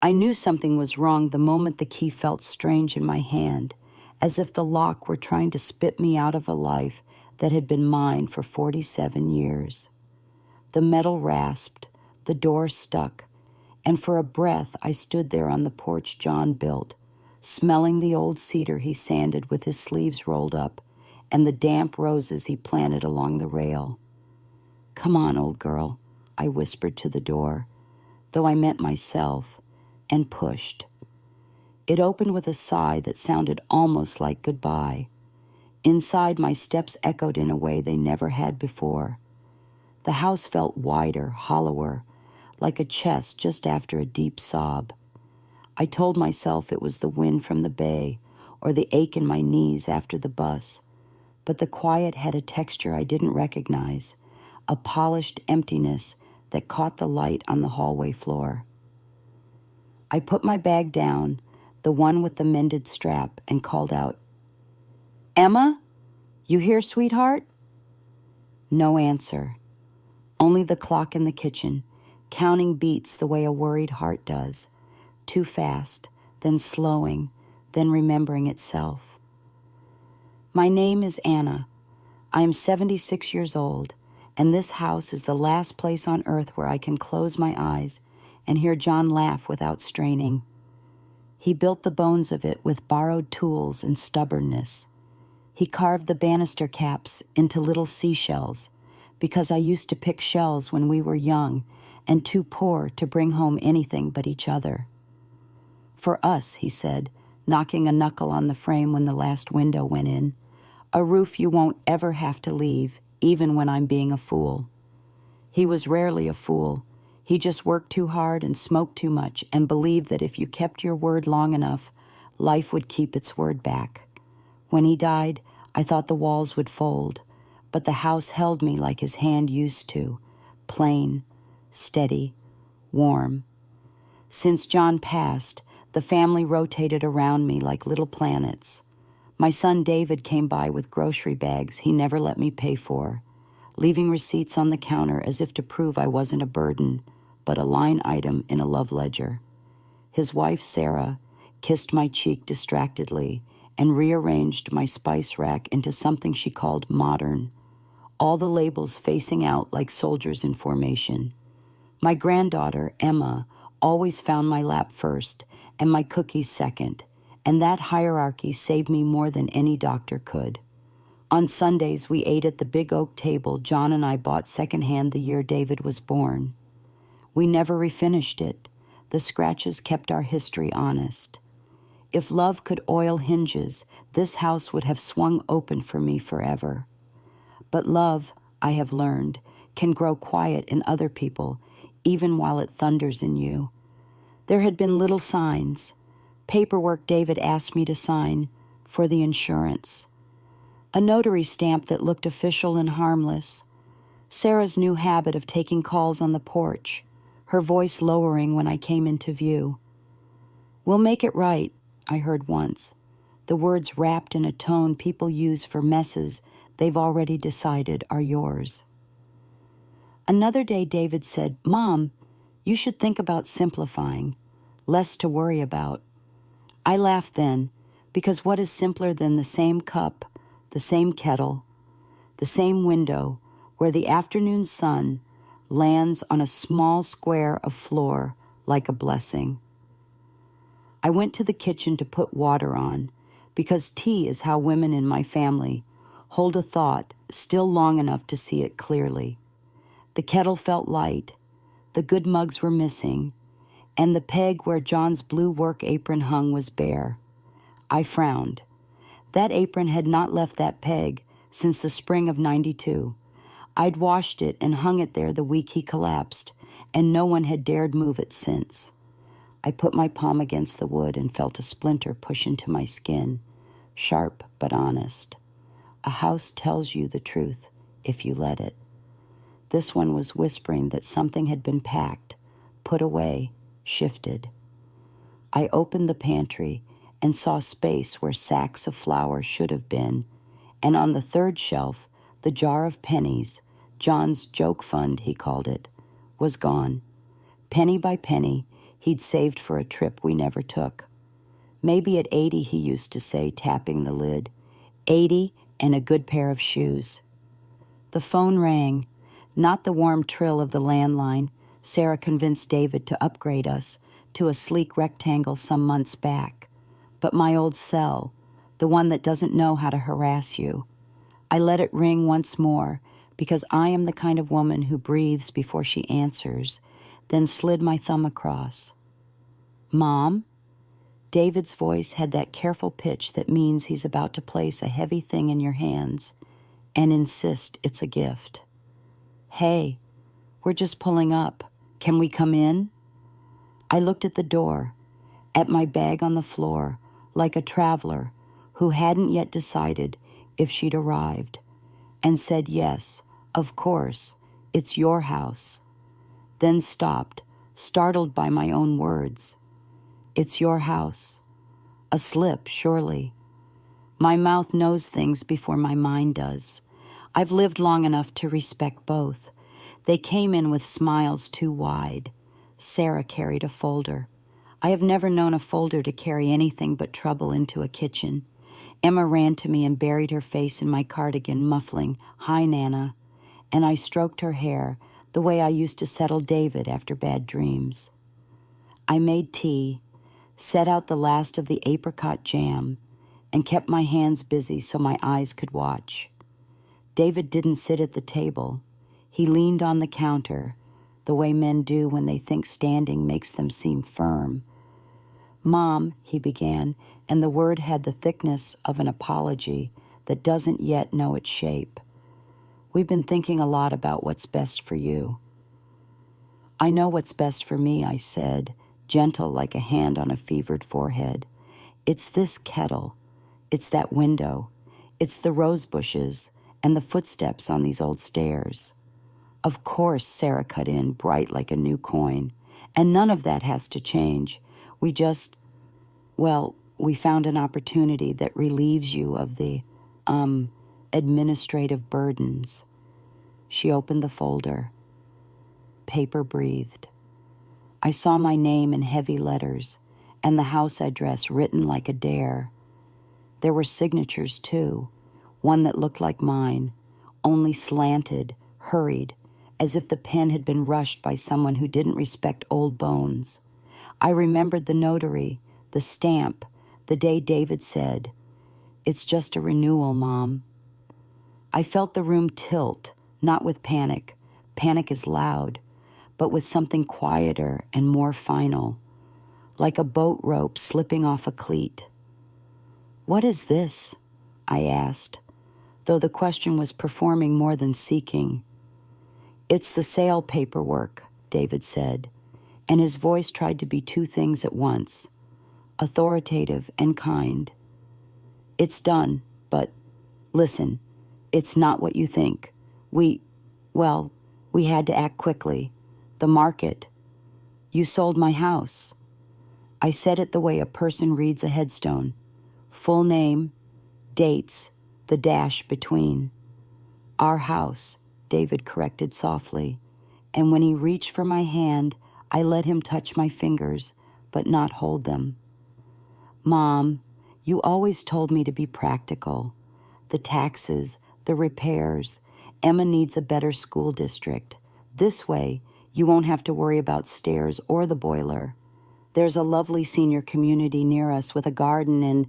I knew something was wrong the moment the key felt strange in my hand, as if the lock were trying to spit me out of a life that had been mine for 47 years. The metal rasped, the door stuck, and for a breath I stood there on the porch John built, smelling the old cedar he sanded with his sleeves rolled up and the damp roses he planted along the rail. "Come on, old girl," I whispered to the door, though I meant myself, and pushed. It opened with a sigh that sounded almost like goodbye. Inside, my steps echoed in a way they never had before. The house felt wider, hollower, like a chest just after a deep sob. I told myself it was the wind from the bay or the ache in my knees after the bus, but the quiet had a texture I didn't recognize, a polished emptiness that caught the light on the hallway floor. I put my bag down, the one with the mended strap, and called out, "Emma, you here, sweetheart?" No answer. Only the clock in the kitchen, counting beats the way a worried heart does, too fast, then slowing, then remembering itself. "My name is Anna. I am 76 years old, and this house is the last place on earth where I can close my eyes and hear John laugh without straining. He built the bones of it with borrowed tools and stubbornness. He carved the banister caps into little seashells, because I used to pick shells when we were young and too poor to bring home anything but each other. For us," he said, knocking a knuckle on the frame when the last window went in, "a roof you won't ever have to leave, even when I'm being a fool." He was rarely a fool. He just worked too hard and smoked too much and believed that if you kept your word long enough, life would keep its word back. When he died, I thought the walls would fold, but the house held me like his hand used to, plain, steady, warm. Since John passed, the family rotated around me like little planets. My son David came by with grocery bags he never let me pay for, leaving receipts on the counter as if to prove I wasn't a burden, but a line item in a love ledger. His wife, Sarah, kissed my cheek distractedly and rearranged my spice rack into something she called modern, all the labels facing out like soldiers in formation. My granddaughter, Emma, always found my lap first and my cookies second, and that hierarchy saved me more than any doctor could. On Sundays, we ate at the big oak table John and I bought secondhand the year David was born. We never refinished it. The scratches kept our history honest. If love could oil hinges, this house would have swung open for me forever. But love, I have learned, can grow quiet in other people, even while it thunders in you. There had been little signs. Paperwork David asked me to sign for the insurance. A notary stamp that looked official and harmless. Sarah's new habit of taking calls on the porch, her voice lowering when I came into view. "We'll make it right," I heard once, the words wrapped in a tone people use for messes they've already decided are yours. Another day David said, "Mom, you should think about simplifying, less to worry about." I laughed then, because what is simpler than the same cup, the same kettle, the same window where the afternoon sun lands on a small square of floor like a blessing? I went to the kitchen to put water on, because tea is how women in my family hold a thought still long enough to see it clearly. The kettle felt light, the good mugs were missing, and the peg where John's blue work apron hung was bare. I frowned. That apron had not left that peg since the spring of '92. I'd washed it and hung it there the week he collapsed, and no one had dared move it since. I put my palm against the wood and felt a splinter push into my skin, sharp but honest. A house tells you the truth if you let it. This one was whispering that something had been packed, put away, shifted. I opened the pantry and saw space where sacks of flour should have been, and on the third shelf, the jar of pennies, John's joke fund, he called it, was gone. Penny by penny, he'd saved for a trip we never took. Maybe at 80, he used to say, tapping the lid. 80 and a good pair of shoes. The phone rang. Not the warm trill of the landline. Sarah convinced David to upgrade us to a sleek rectangle some months back. But my old cell, the one that doesn't know how to harass you. I let it ring once more because I am the kind of woman who breathes before she answers, then slid my thumb across. Mom? David's voice had that careful pitch that means he's about to place a heavy thing in your hands and insist it's a gift. Hey, we're just pulling up. Can we come in? I looked at the door, at my bag on the floor, like a traveler who hadn't yet decided if she'd arrived, and said yes, of course, it's your house. Then stopped, startled by my own words. It's your house. A slip, surely. My mouth knows things before my mind does. I've lived long enough to respect both. They came in with smiles too wide. Sarah carried a folder. I have never known a folder to carry anything but trouble into a kitchen. Emma ran to me and buried her face in my cardigan, muffling, "Hi, Nana," and I stroked her hair the way I used to settle David after bad dreams. I made tea, set out the last of the apricot jam, and kept my hands busy so my eyes could watch. David didn't sit at the table. He leaned on the counter, the way men do when they think standing makes them seem firm. "Mom," he began, and the word had the thickness of an apology that doesn't yet know its shape. "We've been thinking a lot about what's best for you." "I know what's best for me," I said, gentle like a hand on a fevered forehead. "It's this kettle. It's that window. It's the rose bushes and the footsteps on these old stairs." "Of course," Sarah cut in, bright like a new coin. "And none of that has to change. We just, we found an opportunity that relieves you of the, administrative burdens." She opened the folder. Paper breathed. I saw my name in heavy letters and the house address written like a dare. There were signatures, too, one that looked like mine, only slanted, hurried, as if the pen had been rushed by someone who didn't respect old bones. I remembered the notary, the stamp, the day David said, "It's just a renewal, Mom." I felt the room tilt, not with panic. Panic is loud, but with something quieter and more final, like a boat rope slipping off a cleat. "What is this?" I asked, though the question was performing more than seeking. "It's the sale paperwork," David said, and his voice tried to be two things at once, authoritative and kind. "It's done, but listen, it's not what you think. We had to act quickly. The market. You sold my house." I said it the way a person reads a headstone. Full name, dates, the dash between. "Our house," David corrected softly, and when he reached for my hand, I let him touch my fingers, but not hold them. "Mom, you always told me to be practical. The taxes, the repairs. Emma needs a better school district. This way, you won't have to worry about stairs or the boiler. There's a lovely senior community near us with a garden and—"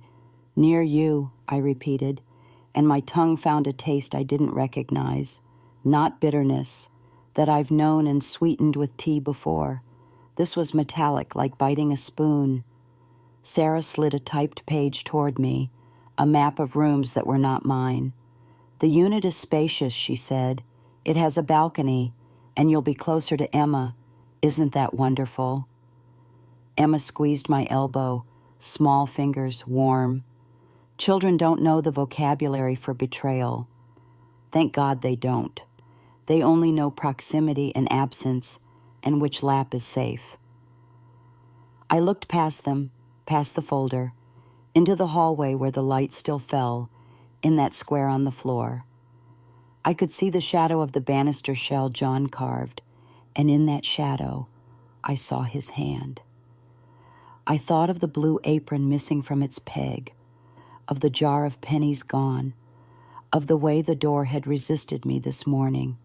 "Near you," I repeated, and my tongue found a taste I didn't recognize. Not bitterness, that I've known and sweetened with tea before. This was metallic, like biting a spoon. Sarah slid a typed page toward me, a map of rooms that were not mine. "The unit is spacious," she said. "It has a balcony, and you'll be closer to Emma. Isn't that wonderful?" Emma squeezed my elbow, small fingers, warm. Children don't know the vocabulary for betrayal. Thank God they don't. They only know proximity and absence, and which lap is safe. I looked past them, past the folder, into the hallway where the light still fell, in that square on the floor. I could see the shadow of the banister shell John carved, and in that shadow, I saw his hand. I thought of the blue apron missing from its peg, of the jar of pennies gone, of the way the door had resisted me this morning.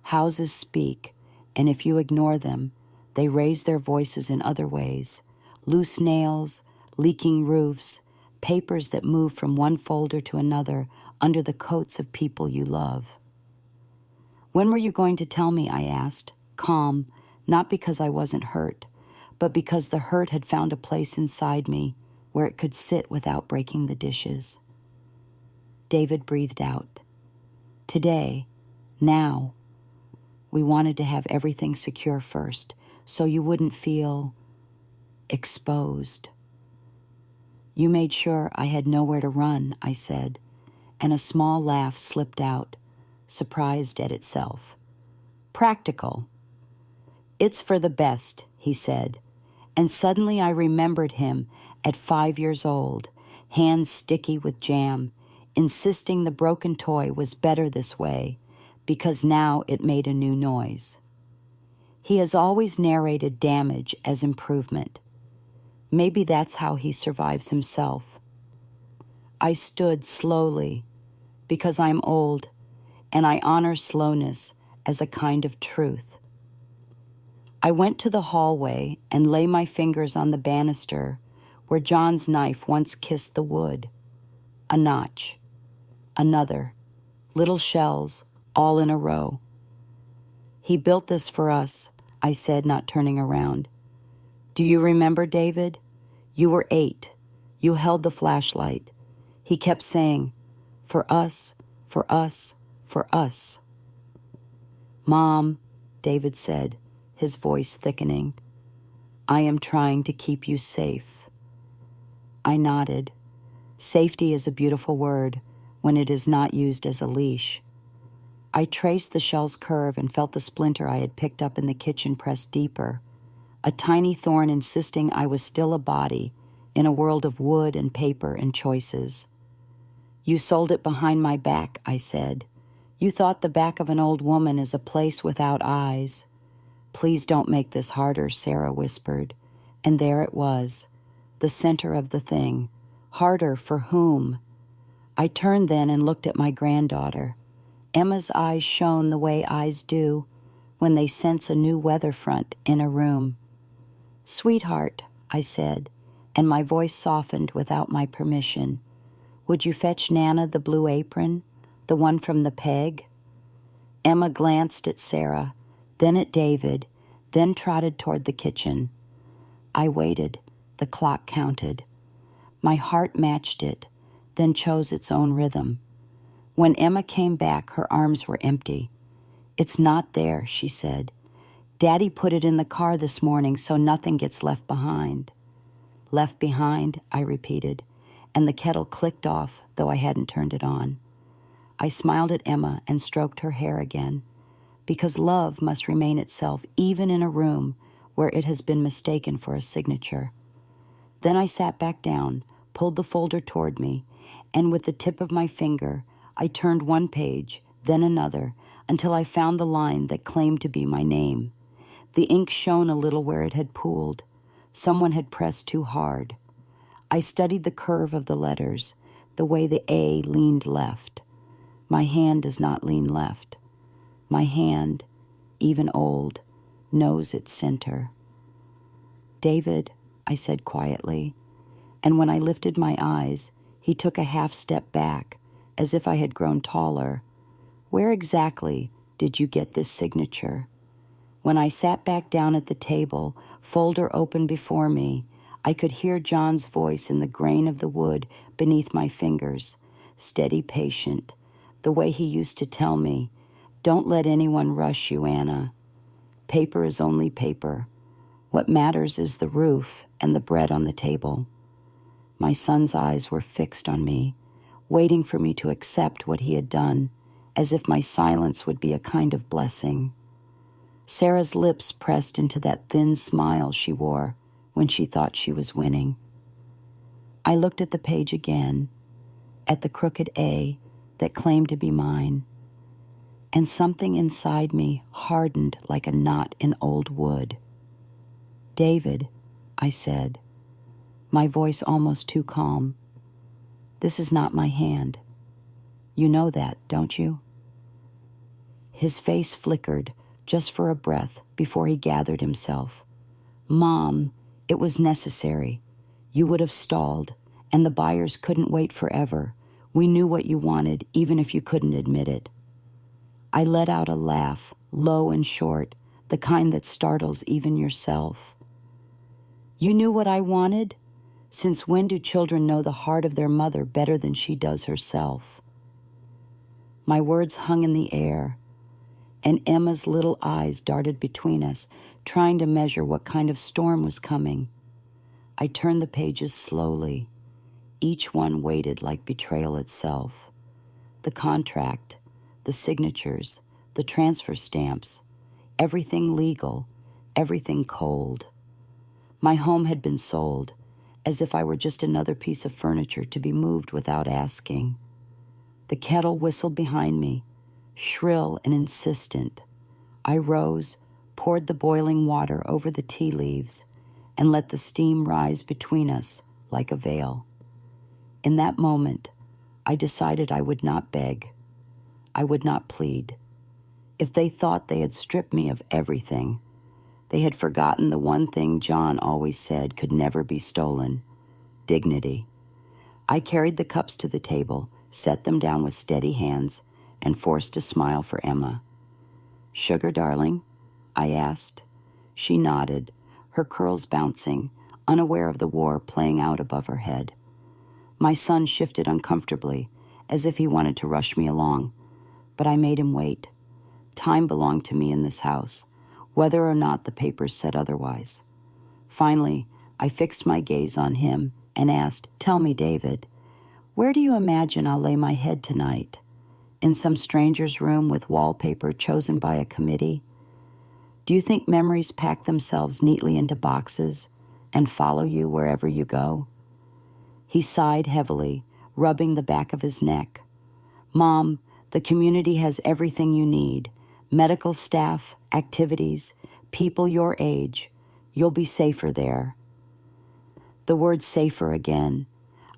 Houses speak, and if you ignore them, they raise their voices in other ways. Loose nails, leaking roofs, papers that move from one folder to another under the coats of people you love. When were you going to tell me? I asked, calm, not because I wasn't hurt, but because the hurt had found a place inside me where it could sit without breaking the dishes. David breathed out. Today, now. We wanted to have everything secure first, so you wouldn't feel exposed. You made sure I had nowhere to run, I said, and a small laugh slipped out, surprised at itself. Practical. It's for the best, he said, and suddenly I remembered him at 5 years old, hands sticky with jam, insisting the broken toy was better this way, because now it made a new noise. He has always narrated damage as improvement. Maybe that's how he survives himself. I stood slowly, because I'm old, and I honor slowness as a kind of truth. I went to the hallway and lay my fingers on the banister where John's knife once kissed the wood. A notch. Another. Little shells, all in a row. He built this for us, I said, not turning around. Do you remember, David? You were 8. You held the flashlight. He kept saying, for us, for us, for us. Mom, David said, his voice thickening. I am trying to keep you safe. I nodded. Safety is a beautiful word when it is not used as a leash. I traced the shell's curve and felt the splinter I had picked up in the kitchen press deeper, a tiny thorn insisting I was still a body in a world of wood and paper and choices. You sold it behind my back, I said. You thought the back of an old woman is a place without eyes. Please don't make this harder, Sarah whispered. And there it was, the center of the thing. Harder for whom? I turned then and looked at my granddaughter. Emma's eyes shone the way eyes do when they sense a new weather front in a room. Sweetheart, I said, and my voice softened without my permission. Would you fetch Nana the blue apron, the one from the peg? Emma glanced at Sarah, then at David, then trotted toward the kitchen. I waited. The clock counted. My heart matched it, then chose its own rhythm. When Emma came back, her arms were empty. It's not there, she said. Daddy put it in the car this morning so nothing gets left behind. Left behind, I repeated, and the kettle clicked off, though I hadn't turned it on. I smiled at Emma and stroked her hair again, because love must remain itself even in a room where it has been mistaken for a signature. Then I sat back down, pulled the folder toward me, and with the tip of my finger, I turned one page, then another, until I found the line that claimed to be my name. The ink shone a little where it had pooled. Someone had pressed too hard. I studied the curve of the letters, the way the A leaned left. My hand does not lean left. My hand, even old, knows its center. David, I said quietly, and when I lifted my eyes, he took a half step back, as if I had grown taller. Where exactly did you get this signature? When I sat back down at the table, folder open before me, I could hear John's voice in the grain of the wood beneath my fingers, steady, patient, the way he used to tell me, don't let anyone rush you, Anna. Paper is only paper. What matters is the roof and the bread on the table. My son's eyes were fixed on me, waiting for me to accept what he had done, as if my silence would be a kind of blessing. Sarah's lips pressed into that thin smile she wore when she thought she was winning. I looked at the page again, at the crooked A that claimed to be mine, and something inside me hardened like a knot in old wood. David, I said, my voice almost too calm. "This is not my hand. You know that, don't you?" His face flickered just for a breath before he gathered himself. "Mom, it was necessary. You would have stalled, and the buyers couldn't wait forever. We knew what you wanted, even if you couldn't admit it." I let out a laugh, low and short, the kind that startles even yourself. "You knew what I wanted? Since when do children know the heart of their mother better than she does herself?" My words hung in the air, and Emma's little eyes darted between us, trying to measure what kind of storm was coming. I turned the pages slowly. Each one weighted like betrayal itself. The contract, the signatures, the transfer stamps, everything legal, everything cold. My home had been sold, as if I were just another piece of furniture to be moved without asking. The kettle whistled behind me, shrill and insistent. I rose, poured the boiling water over the tea leaves, and let the steam rise between us like a veil. In that moment, I decided I would not beg. I would not plead. If they thought they had stripped me of everything, they had forgotten the one thing John always said could never be stolen: dignity. I carried the cups to the table, set them down with steady hands, and forced a smile for Emma. "Sugar, darling?" I asked. She nodded, her curls bouncing, unaware of the war playing out above her head. My son shifted uncomfortably, as if he wanted to rush me along, but I made him wait. Time belonged to me in this house, whether or not the papers said otherwise. Finally, I fixed my gaze on him and asked, "Tell me, David, where do you imagine I'll lay my head tonight? In some stranger's room with wallpaper chosen by a committee? Do you think memories pack themselves neatly into boxes and follow you wherever you go?" He sighed heavily, rubbing the back of his neck. "Mom, the community has everything you need: medical staff, activities, people your age. You'll be safer there." The word safer again.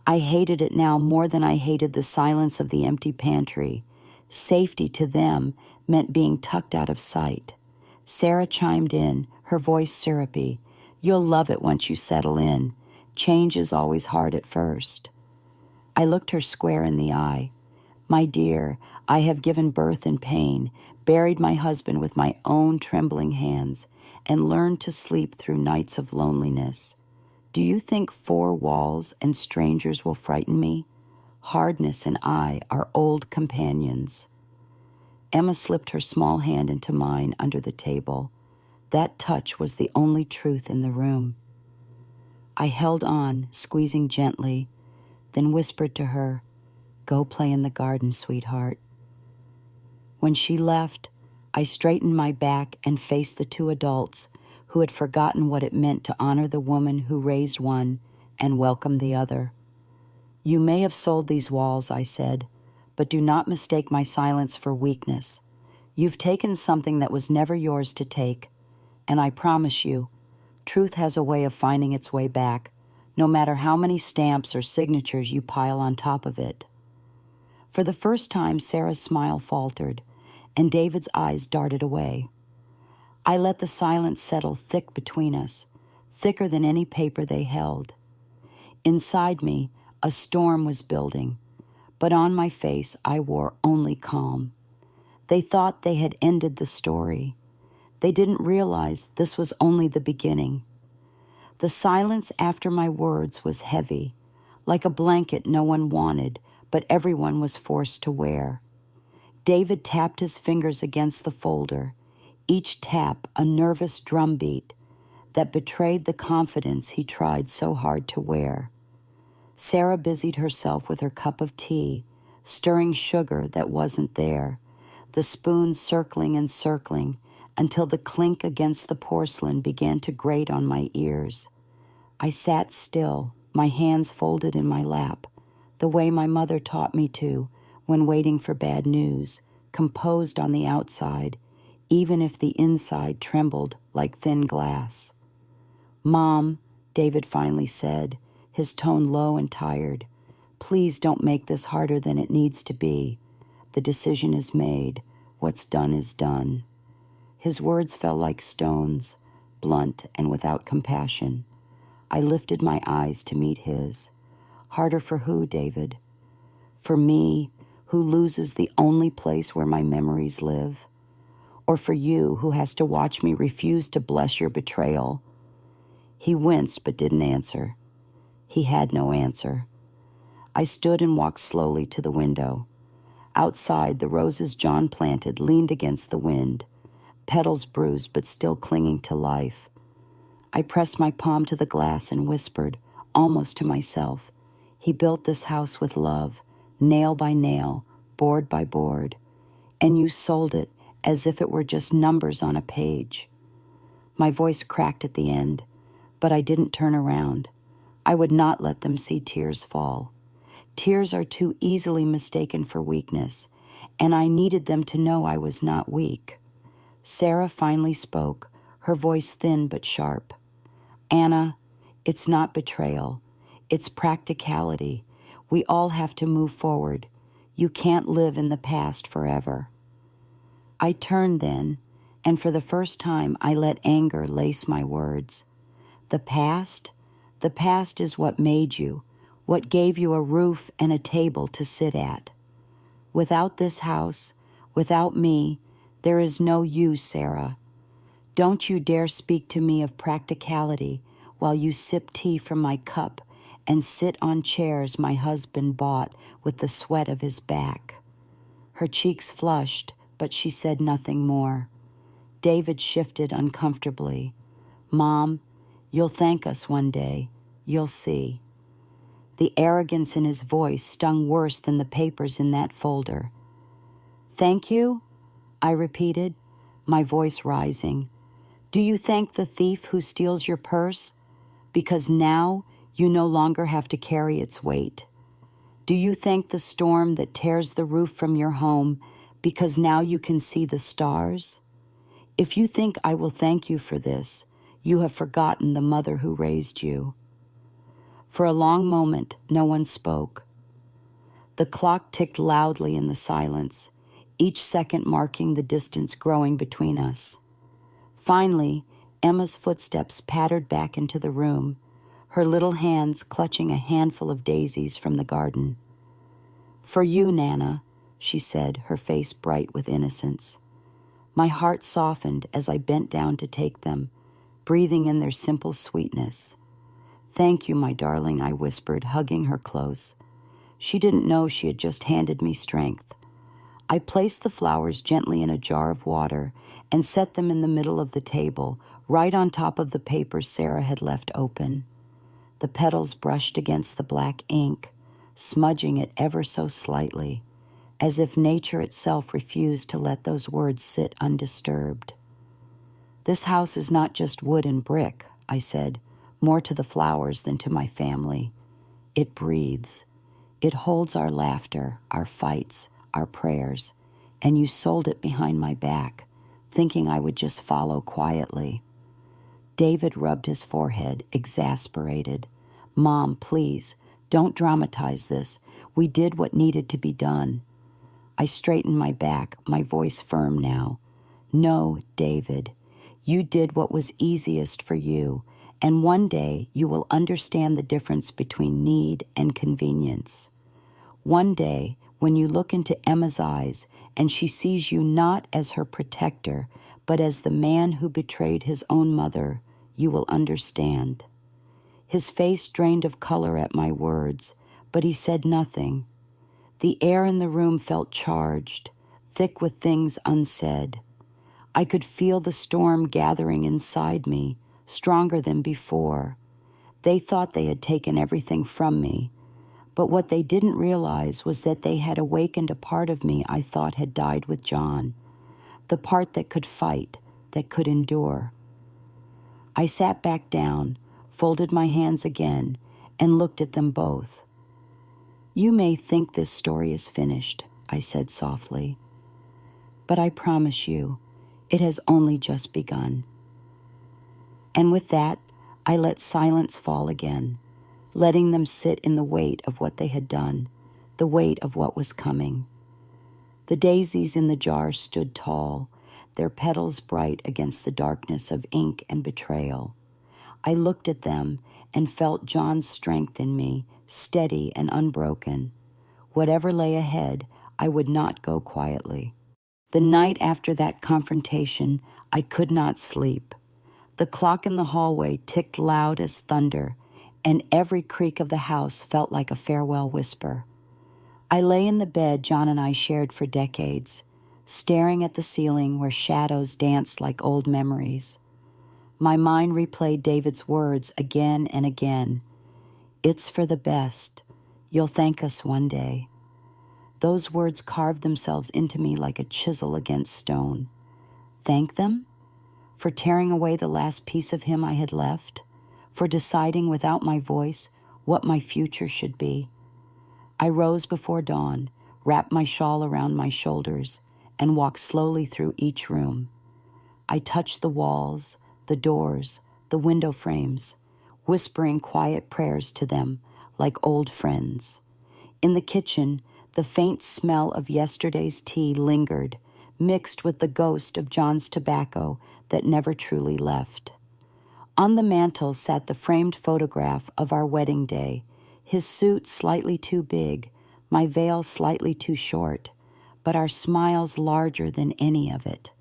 I hated it now more than I hated the silence of the empty pantry. Safety to them meant being tucked out of sight. Sarah chimed in, her voice syrupy. "You'll love it once you settle in. Change is always hard at first." I looked her square in the eye. "My dear, I have given birth in pain, buried my husband with my own trembling hands, and learned to sleep through nights of loneliness. Do you think 4 walls and strangers will frighten me? Hardness and I are old companions." Emma slipped her small hand into mine under the table. That touch was the only truth in the room. I held on, squeezing gently, then whispered to her, "Go play in the garden, sweetheart." When she left, I straightened my back and faced the 2 adults who had forgotten what it meant to honor the woman who raised one and welcomed the other. "You may have sold these walls," I said, "but do not mistake my silence for weakness. You've taken something that was never yours to take, and I promise you, truth has a way of finding its way back, no matter how many stamps or signatures you pile on top of it." For the first time, Sarah's smile faltered, and David's eyes darted away. I let the silence settle thick between us, thicker than any paper they held. Inside me, a storm was building, but on my face I wore only calm. They thought they had ended the story. They didn't realize this was only the beginning. The silence after my words was heavy, like a blanket no one wanted, but everyone was forced to wear. David tapped his fingers against the folder, each tap a nervous drumbeat that betrayed the confidence he tried so hard to wear. Sarah busied herself with her cup of tea, stirring sugar that wasn't there, the spoon circling and circling until the clink against the porcelain began to grate on my ears. I sat still, my hands folded in my lap, the way my mother taught me to when waiting for bad news, composed on the outside, even if the inside trembled like thin glass. "Mom," David finally said, his tone low and tired. Please don't make this harder than it needs to be. The decision is made. What's done is done. His words fell like stones, blunt and without compassion. I lifted my eyes to meet his. Harder for who, David? For me, who loses the only place where my memories live? Or for you, who has to watch me refuse to bless your betrayal? He winced but didn't answer. He had no answer. I stood and walked slowly to the window. Outside, the roses John planted leaned against the wind, petals bruised but still clinging to life. I pressed my palm to the glass and whispered, almost to myself, he built this house with love, nail by nail, board by board, and you sold it as if it were just numbers on a page. My voice cracked at the end, but I didn't turn around. I would not let them see tears fall. Tears are too easily mistaken for weakness, and I needed them to know I was not weak. Sarah finally spoke, her voice thin but sharp. Anna, it's not betrayal. It's practicality. We all have to move forward. You can't live in the past forever. I turned then, and for the first time I let anger lace my words. The past is what made you, what gave you a roof and a table to sit at. Without this house, without me, there is no you, Sarah. Don't you dare speak to me of practicality while you sip tea from my cup and sit on chairs my husband bought with the sweat of his back. Her cheeks flushed, but she said nothing more. David shifted uncomfortably. Mom, you'll thank us one day. You'll see. The arrogance in his voice stung worse than the papers in that folder. Thank you? I repeated, my voice rising. Do you thank the thief who steals your purse? Because now you no longer have to carry its weight. Do you thank the storm that tears the roof from your home because now you can see the stars? If you think I will thank you for this, you have forgotten the mother who raised you. For a long moment, no one spoke. The clock ticked loudly in the silence, each second marking the distance growing between us. Finally, Emma's footsteps pattered back into the room, her little hands clutching a handful of daisies from the garden. For you, Nana, she said, her face bright with innocence. My heart softened as I bent down to take them, breathing in their simple sweetness. Thank you, my darling, I whispered, hugging her close. She didn't know she had just handed me strength. I placed the flowers gently in a jar of water and set them in the middle of the table, right on top of the papers Sarah had left open. The petals brushed against the black ink, smudging it ever so slightly, as if nature itself refused to let those words sit undisturbed. This house is not just wood and brick, I said, more to the flowers than to my family. It breathes. It holds our laughter, our fights, our prayers, and you sold it behind my back, thinking I would just follow quietly. David rubbed his forehead, exasperated. Mom, please, don't dramatize this. We did what needed to be done. I straightened my back, my voice firm now. No, David, you did what was easiest for you, and one day you will understand the difference between need and convenience. One day, when you look into Emma's eyes and she sees you not as her protector, but as the man who betrayed his own mother, you will understand. His face drained of color at my words, but he said nothing. The air in the room felt charged, thick with things unsaid. I could feel the storm gathering inside me, stronger than before. They thought they had taken everything from me, but what they didn't realize was that they had awakened a part of me I thought had died with John, the part that could fight, that could endure. I sat back down, folded my hands again, and looked at them both. You may think this story is finished, I said softly, but I promise you, it has only just begun. And with that, I let silence fall again, letting them sit in the weight of what they had done, the weight of what was coming. The daisies in the jar stood tall, their petals bright against the darkness of ink and betrayal. I looked at them and felt John's strength in me, steady and unbroken. Whatever lay ahead, I would not go quietly. The night after that confrontation, I could not sleep. The clock in the hallway ticked loud as thunder, and every creak of the house felt like a farewell whisper. I lay in the bed John and I shared for decades, staring at the ceiling where shadows danced like old memories. My mind replayed David's words again and again. "It's for the best. You'll thank us one day." Those words carved themselves into me like a chisel against stone. Thank them? For tearing away the last piece of him I had left? For deciding without my voice what my future should be? I rose before dawn, wrapped my shawl around my shoulders, and walked slowly through each room. I touched the walls, the doors, the window frames, whispering quiet prayers to them like old friends. In the kitchen, the faint smell of yesterday's tea lingered, mixed with the ghost of John's tobacco that never truly left. On the mantel sat the framed photograph of our wedding day, his suit slightly too big, my veil slightly too short, but our smiles larger than any of it.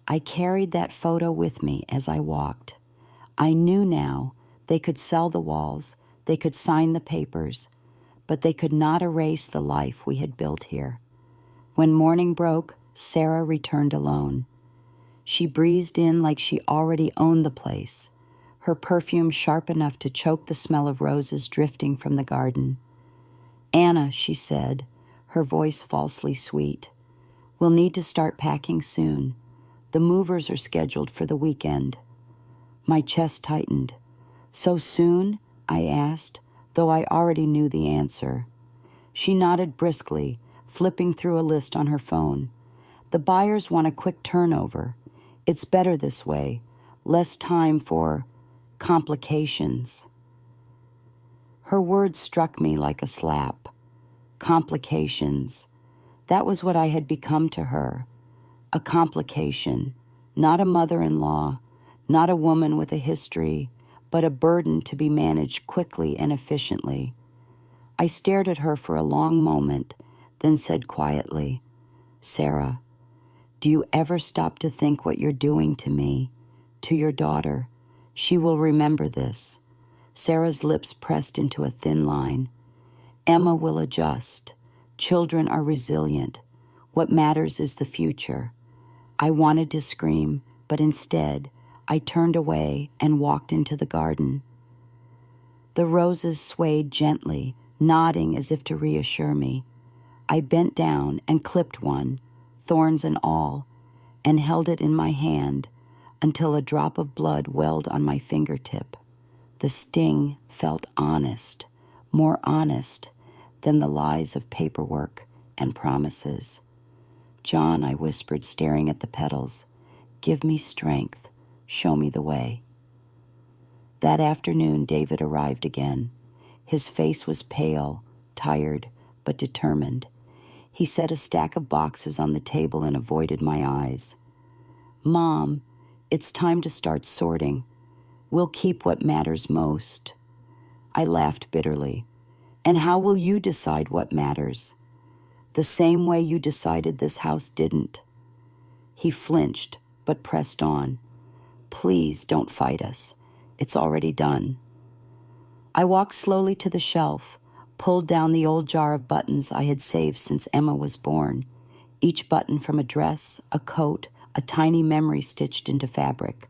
I carried that photo with me as I walked. I knew now they could sell the walls, they could sign the papers, but they could not erase the life we had built here. When morning broke, Sarah returned alone. She breezed in like she already owned the place, her perfume sharp enough to choke the smell of roses drifting from the garden. "Anna," she said, her voice falsely sweet, "we'll need to start packing soon. The movers are scheduled for the weekend." My chest tightened. "So soon?" I asked, though I already knew the answer. She nodded briskly, flipping through a list on her phone. "The buyers want a quick turnover. It's better this way, less time for complications." Her words struck me like a slap. Complications. That was what I had become to her. A complication, not a mother-in-law, not a woman with a history, but a burden to be managed quickly and efficiently. I stared at her for a long moment, then said quietly, "Sarah, do you ever stop to think what you're doing to me, to your daughter? She will remember this." Sarah's lips pressed into a thin line. "Emma will adjust. Children are resilient. What matters is the future." I wanted to scream, but instead, I turned away and walked into the garden. The roses swayed gently, nodding as if to reassure me. I bent down and clipped one, thorns and all, and held it in my hand until a drop of blood welled on my fingertip. The sting felt honest, more honest than the lies of paperwork and promises. "John," I whispered, staring at the petals, "give me strength. Show me the way." That afternoon, David arrived again. His face was pale, tired, but determined. He set a stack of boxes on the table and avoided my eyes. "Mom, it's time to start sorting. We'll keep what matters most." I laughed bitterly. "And how will you decide what matters?" "The same way you decided this house didn't." He flinched, but pressed on. "Please don't fight us. It's already done." I walked slowly to the shelf, pulled down the old jar of buttons I had saved since Emma was born, each button from a dress, a coat, a tiny memory stitched into fabric.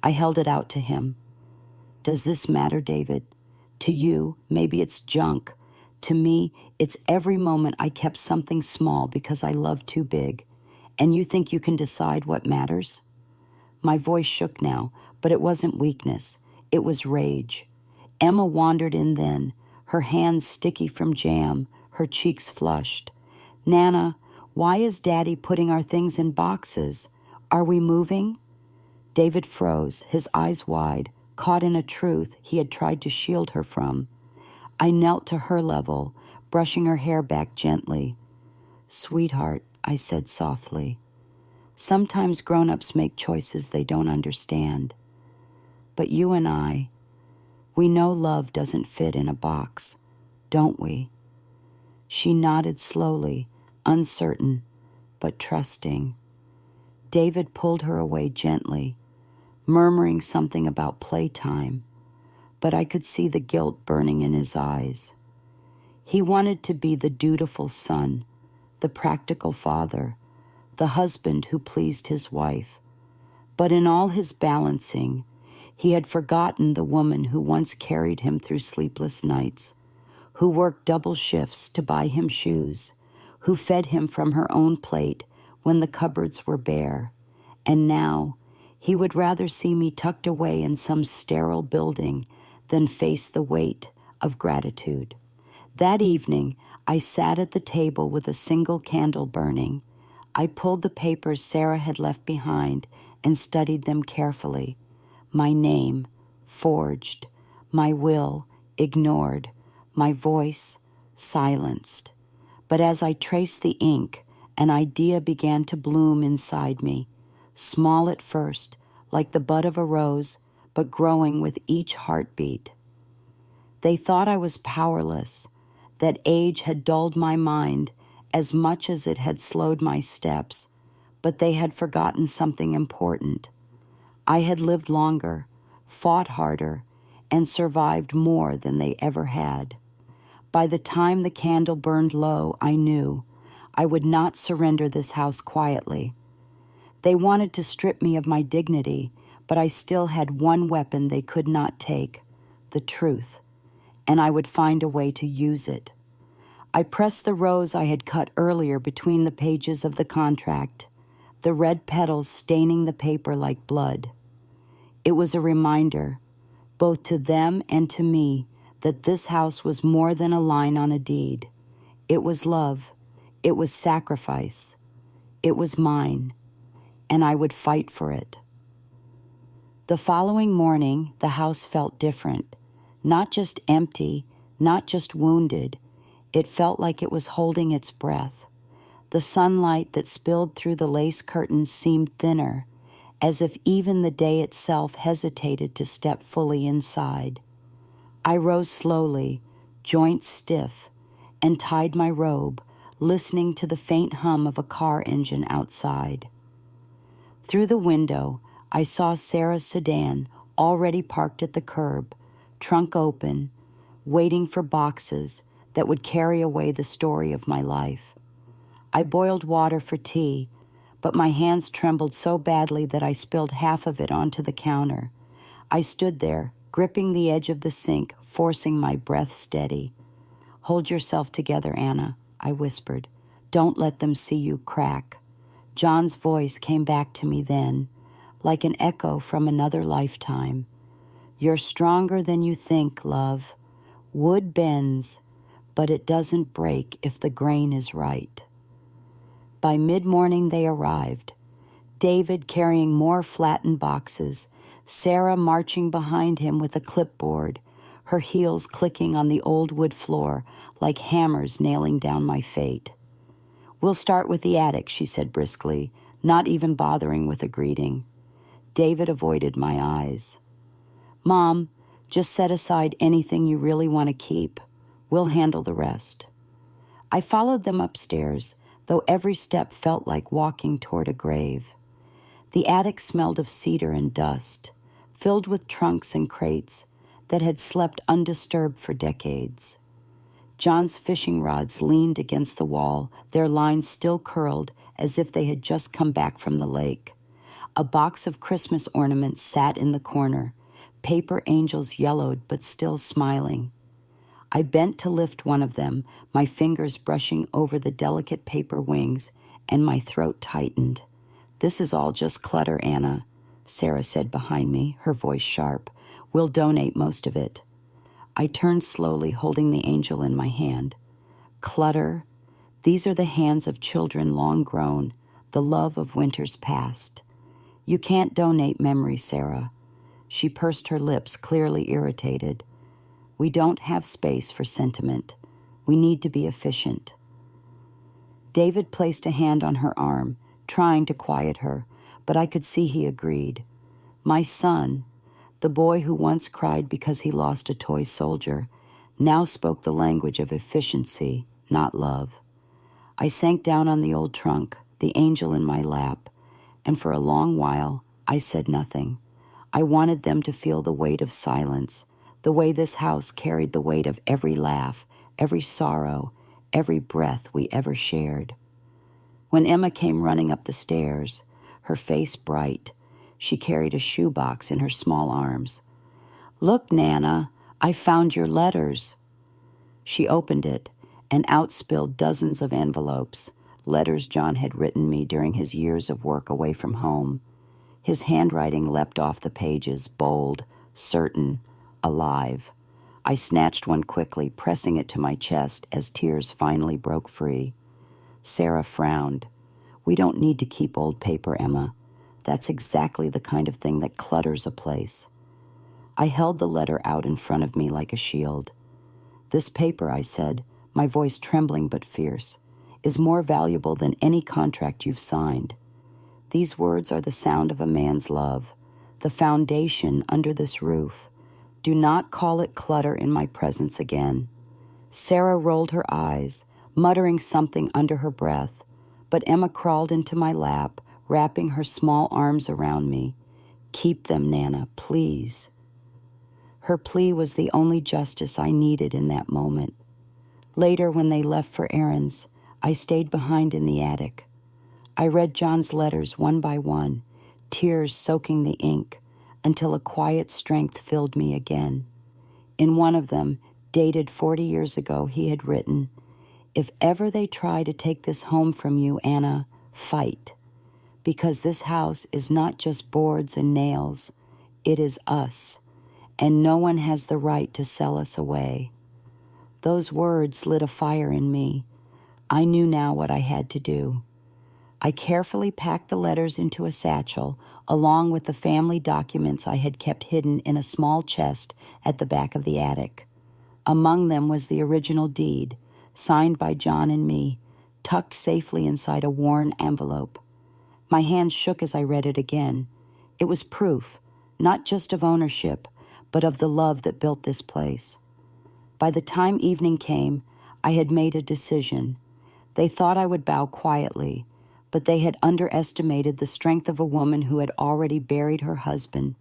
I held it out to him. "Does this matter, David? To you, maybe it's junk. To me, it's every moment I kept something small because I loved too big. And you think you can decide what matters?" My voice shook now, but it wasn't weakness. It was rage. Emma wandered in then, her hands sticky from jam, her cheeks flushed. "Nana, why is Daddy putting our things in boxes? Are we moving?" David froze, his eyes wide, caught in a truth he had tried to shield her from. I knelt to her level, brushing her hair back gently. "Sweetheart," I said softly, "sometimes grown-ups make choices they don't understand. But you and we know love doesn't fit in a box, don't we?" She nodded slowly, uncertain, but trusting. David pulled her away gently, murmuring something about playtime, but I could see the guilt burning in his eyes. He wanted to be the dutiful son, the practical father, the husband who pleased his wife. But in all his balancing, he had forgotten the woman who once carried him through sleepless nights, who worked double shifts to buy him shoes, who fed him from her own plate when the cupboards were bare. And now he would rather see me tucked away in some sterile building than face the weight of gratitude. That evening, I sat at the table with a single candle burning. I pulled the papers Sarah had left behind and studied them carefully. My name, forged. My will, ignored. My voice, silenced. But as I traced the ink, an idea began to bloom inside me, small at first, like the bud of a rose, but growing with each heartbeat. They thought I was powerless, that age had dulled my mind as much as it had slowed my steps, but they had forgotten something important. I had lived longer, fought harder, and survived more than they ever had. By the time the candle burned low, I knew I would not surrender this house quietly. They wanted to strip me of my dignity, but I still had one weapon they could not take, the truth, and I would find a way to use it. I pressed the rose I had cut earlier between the pages of the contract, the red petals staining the paper like blood. It was a reminder, both to them and to me, that this house was more than a line on a deed. It was love. It was sacrifice. It was mine, and I would fight for it. The following morning, the house felt different. Not just empty, not just wounded. It felt like it was holding its breath. The sunlight that spilled through the lace curtains seemed thinner, as if even the day itself hesitated to step fully inside. I rose slowly, joints stiff, and tied my robe, listening to the faint hum of a car engine outside. Through the window, I saw Sarah's sedan already parked at the curb, trunk open, waiting for boxes that would carry away the story of my life. I boiled water for tea, but my hands trembled so badly that I spilled half of it onto the counter. I stood there, gripping the edge of the sink, forcing my breath steady. "Hold yourself together, Anna," I whispered. "Don't let them see you crack." John's voice came back to me then, like an echo from another lifetime. "You're stronger than you think, love. Wood bends, but it doesn't break if the grain is right." By mid-morning they arrived, David carrying more flattened boxes, Sarah marching behind him with a clipboard, her heels clicking on the old wood floor like hammers nailing down my fate. "We'll start with the attic," she said briskly, not even bothering with a greeting. David avoided my eyes. "Mom, just set aside anything you really want to keep. We'll handle the rest." I followed them upstairs, though every step felt like walking toward a grave. The attic smelled of cedar and dust, filled with trunks and crates that had slept undisturbed for decades. John's fishing rods leaned against the wall, their lines still curled as if they had just come back from the lake. A box of Christmas ornaments sat in the corner, paper angels yellowed but still smiling. I bent to lift one of them, my fingers brushing over the delicate paper wings, and my throat tightened. "This is all just clutter, Anna," Sarah said behind me, her voice sharp. "We'll donate most of it." I turned slowly, holding the angel in my hand. Clutter? These are the hands of children long grown, the love of winters past. You can't donate memory, Sarah. She pursed her lips, clearly irritated. We don't have space for sentiment. We need to be efficient. David placed a hand on her arm, trying to quiet her, but I could see he agreed. My son, the boy who once cried because he lost a toy soldier, now spoke the language of efficiency, not love. I sank down on the old trunk, the angel in my lap, and for a long while I said nothing. I wanted them to feel the weight of silence, the way this house carried the weight of every laugh, every sorrow, every breath we ever shared. When Emma came running up the stairs, her face bright, she carried a shoebox in her small arms. "Look, Nana, I found your letters." She opened it, and out spilled dozens of envelopes, letters John had written me during his years of work away from home. His handwriting leapt off the pages, bold, certain, alive. I snatched one quickly, pressing it to my chest as tears finally broke free. Sarah frowned. "We don't need to keep old paper, Emma. That's exactly the kind of thing that clutters a place." I held the letter out in front of me like a shield. "This paper," I said, my voice trembling but fierce, "is more valuable than any contract you've signed. These words are the sound of a man's love, the foundation under this roof. Do not call it clutter in my presence again." Sarah rolled her eyes, muttering something under her breath, but Emma crawled into my lap, wrapping her small arms around me. "Keep them, Nana, please." Her plea was the only justice I needed in that moment. Later, when they left for errands, I stayed behind in the attic. I read John's letters one by one, tears soaking the ink, until a quiet strength filled me again. In one of them, dated 40 years ago, he had written, "If ever they try to take this home from you, Anna, fight. Because this house is not just boards and nails, it is us, and no one has the right to sell us away." Those words lit a fire in me. I knew now what I had to do. I carefully packed the letters into a satchel, along with the family documents I had kept hidden in a small chest at the back of the attic. Among them was the original deed, signed by John and me, tucked safely inside a worn envelope. My hands shook as I read it again. It was proof, not just of ownership, but of the love that built this place. By the time evening came, I had made a decision. They thought I would bow quietly, but they had underestimated the strength of a woman who had already buried her husband,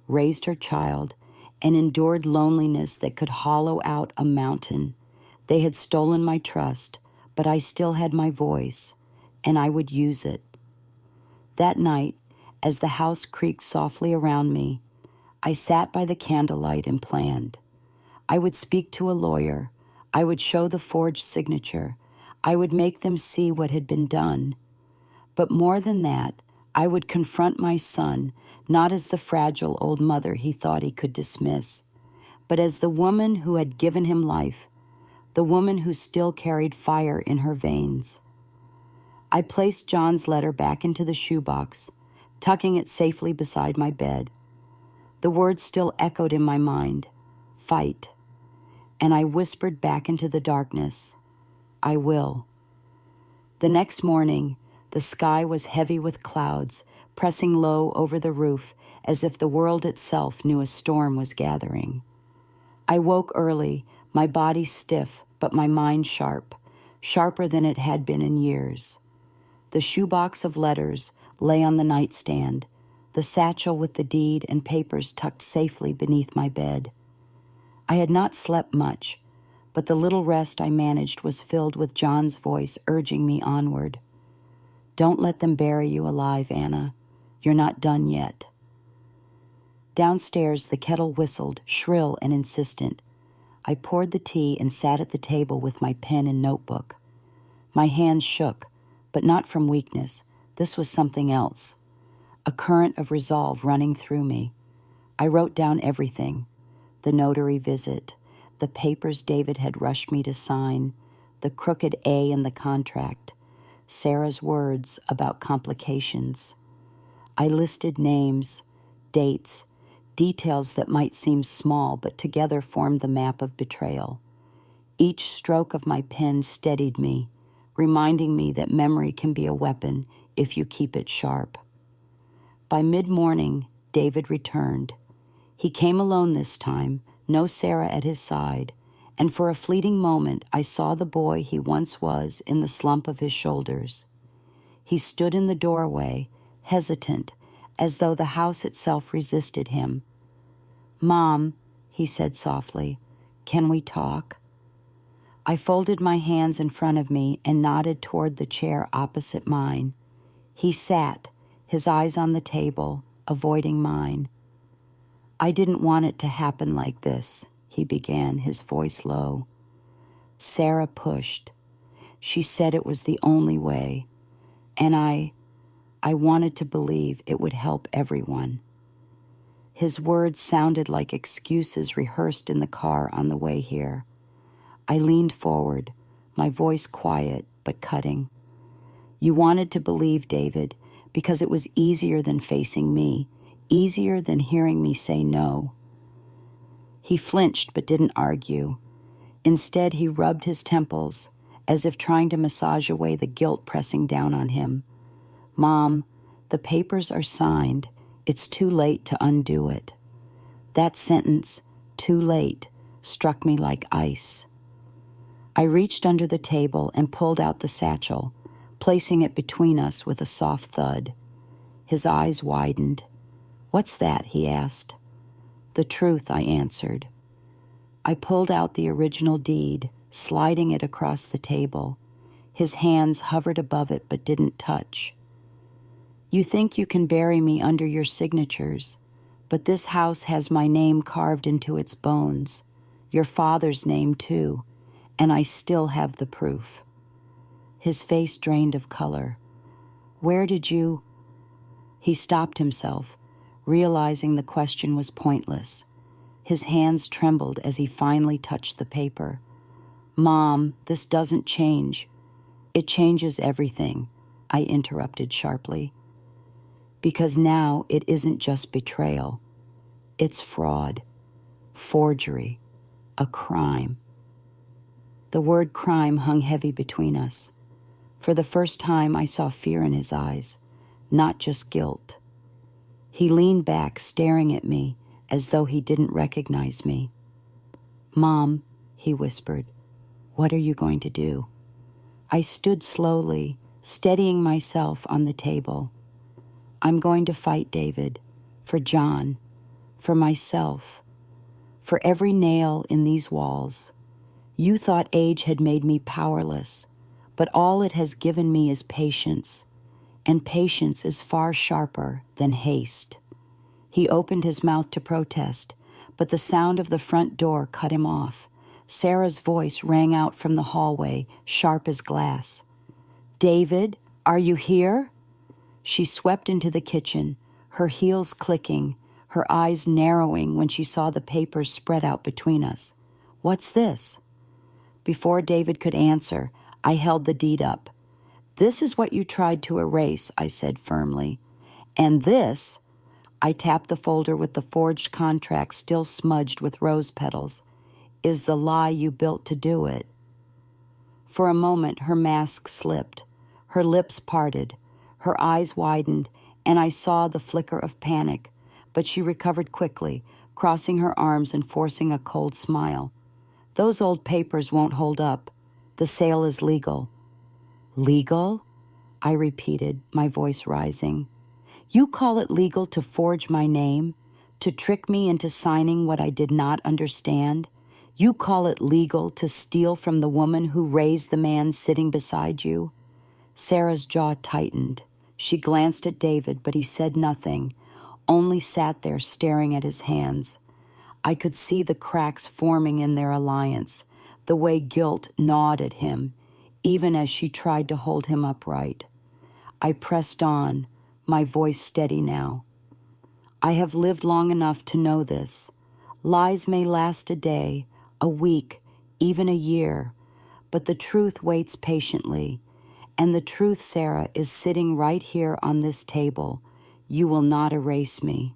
raised her child, and endured loneliness that could hollow out a mountain. They had stolen my trust, but I still had my voice, and I would use it. That night, as the house creaked softly around me, I sat by the candlelight and planned. I would speak to a lawyer. I would show the forged signature. I would make them see what had been done. But more than that, I would confront my son, not as the fragile old mother he thought he could dismiss, but as the woman who had given him life, the woman who still carried fire in her veins. I placed John's letter back into the shoebox, tucking it safely beside my bed. The words still echoed in my mind, "Fight." And I whispered back into the darkness, "I will." The next morning, the sky was heavy with clouds, pressing low over the roof as if the world itself knew a storm was gathering. I woke early, my body stiff, but my mind sharp, sharper than it had been in years. The shoebox of letters lay on the nightstand, the satchel with the deed and papers tucked safely beneath my bed. I had not slept much, but the little rest I managed was filled with John's voice urging me onward. "Don't let them bury you alive, Anna. You're not done yet." Downstairs, the kettle whistled, shrill and insistent. I poured the tea and sat at the table with my pen and notebook. My hands shook, but not from weakness. This was something else, a current of resolve running through me. I wrote down everything: the notary visit, the papers David had rushed me to sign, the crooked A in the contract, Sarah's words about complications. I listed names, dates, details that might seem small but together formed the map of betrayal. Each stroke of my pen steadied me, reminding me that memory can be a weapon if you keep it sharp. By mid-morning, David returned. He came alone this time, no Sarah at his side, and for a fleeting moment I saw the boy he once was in the slump of his shoulders. He stood in the doorway, hesitant, as though the house itself resisted him. "Mom," he said softly, "can we talk?" I folded my hands in front of me and nodded toward the chair opposite mine. He sat, his eyes on the table, avoiding mine. "I didn't want it to happen like this," he began, his voice low. "Sarah pushed. She said it was the only way, and I wanted to believe it would help everyone." His words sounded like excuses rehearsed in the car on the way here. I leaned forward, my voice quiet but cutting. "You wanted to believe, David, because it was easier than facing me, easier than hearing me say no." He flinched but didn't argue. Instead, he rubbed his temples, as if trying to massage away the guilt pressing down on him. "Mom, the papers are signed. It's too late to undo it." That sentence, "too late," struck me like ice. I reached under the table and pulled out the satchel, placing it between us with a soft thud. His eyes widened. "What's that?" he asked. "The truth," I answered. I pulled out the original deed, sliding it across the table. His hands hovered above it but didn't touch. "You think you can bury me under your signatures, but this house has my name carved into its bones, your father's name too, and I still have the proof." His face drained of color. "Where did you—" He stopped himself, realizing the question was pointless. His hands trembled as he finally touched the paper. "Mom, this doesn't change." "It changes everything," I interrupted sharply. "Because now it isn't just betrayal. It's fraud, forgery, a crime." The word crime hung heavy between us. For the first time, I saw fear in his eyes, not just guilt. He leaned back, staring at me as though he didn't recognize me. "Mom," he whispered, "what are you going to do?" I stood slowly, steadying myself on the table. "I'm going to fight, David, for John, for myself, for every nail in these walls. You thought age had made me powerless, but all it has given me is patience, and patience is far sharper than haste." He opened his mouth to protest, but the sound of the front door cut him off. Sarah's voice rang out from the hallway, sharp as glass. "David, are you here?" She swept into the kitchen, her heels clicking, her eyes narrowing when she saw the papers spread out between us. "What's this?" Before David could answer, I held the deed up. "This is what you tried to erase," I said firmly. "And this," I tapped the folder with the forged contract still smudged with rose petals, "is the lie you built to do it." For a moment, her mask slipped. Her lips parted. Her eyes widened, and I saw the flicker of panic, but she recovered quickly, crossing her arms and forcing a cold smile. "Those old papers won't hold up. The sale is legal." "Legal?" I repeated, my voice rising. "You call it legal to forge my name, to trick me into signing what I did not understand? You call it legal to steal from the woman who raised the man sitting beside you?" Sarah's jaw tightened. She glanced at David, but he said nothing, only sat there staring at his hands. I could see the cracks forming in their alliance, the way guilt gnawed at him, even as she tried to hold him upright. I pressed on, my voice steady now. "I have lived long enough to know this. Lies may last a day, a week, even a year, but the truth waits patiently. And the truth, Sarah, is sitting right here on this table. You will not erase me."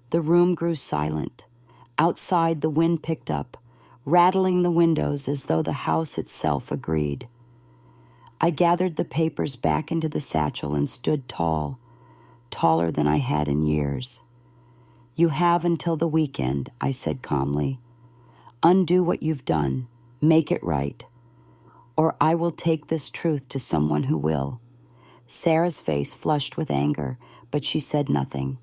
The room grew silent. Outside, the wind picked up, rattling the windows as though the house itself agreed. I gathered the papers back into the satchel and stood tall, taller than I had in years. "You have until the weekend," I said calmly. "Undo what you've done. Make it right. Or I will take this truth to someone who will." Sarah's face flushed with anger, but she said nothing.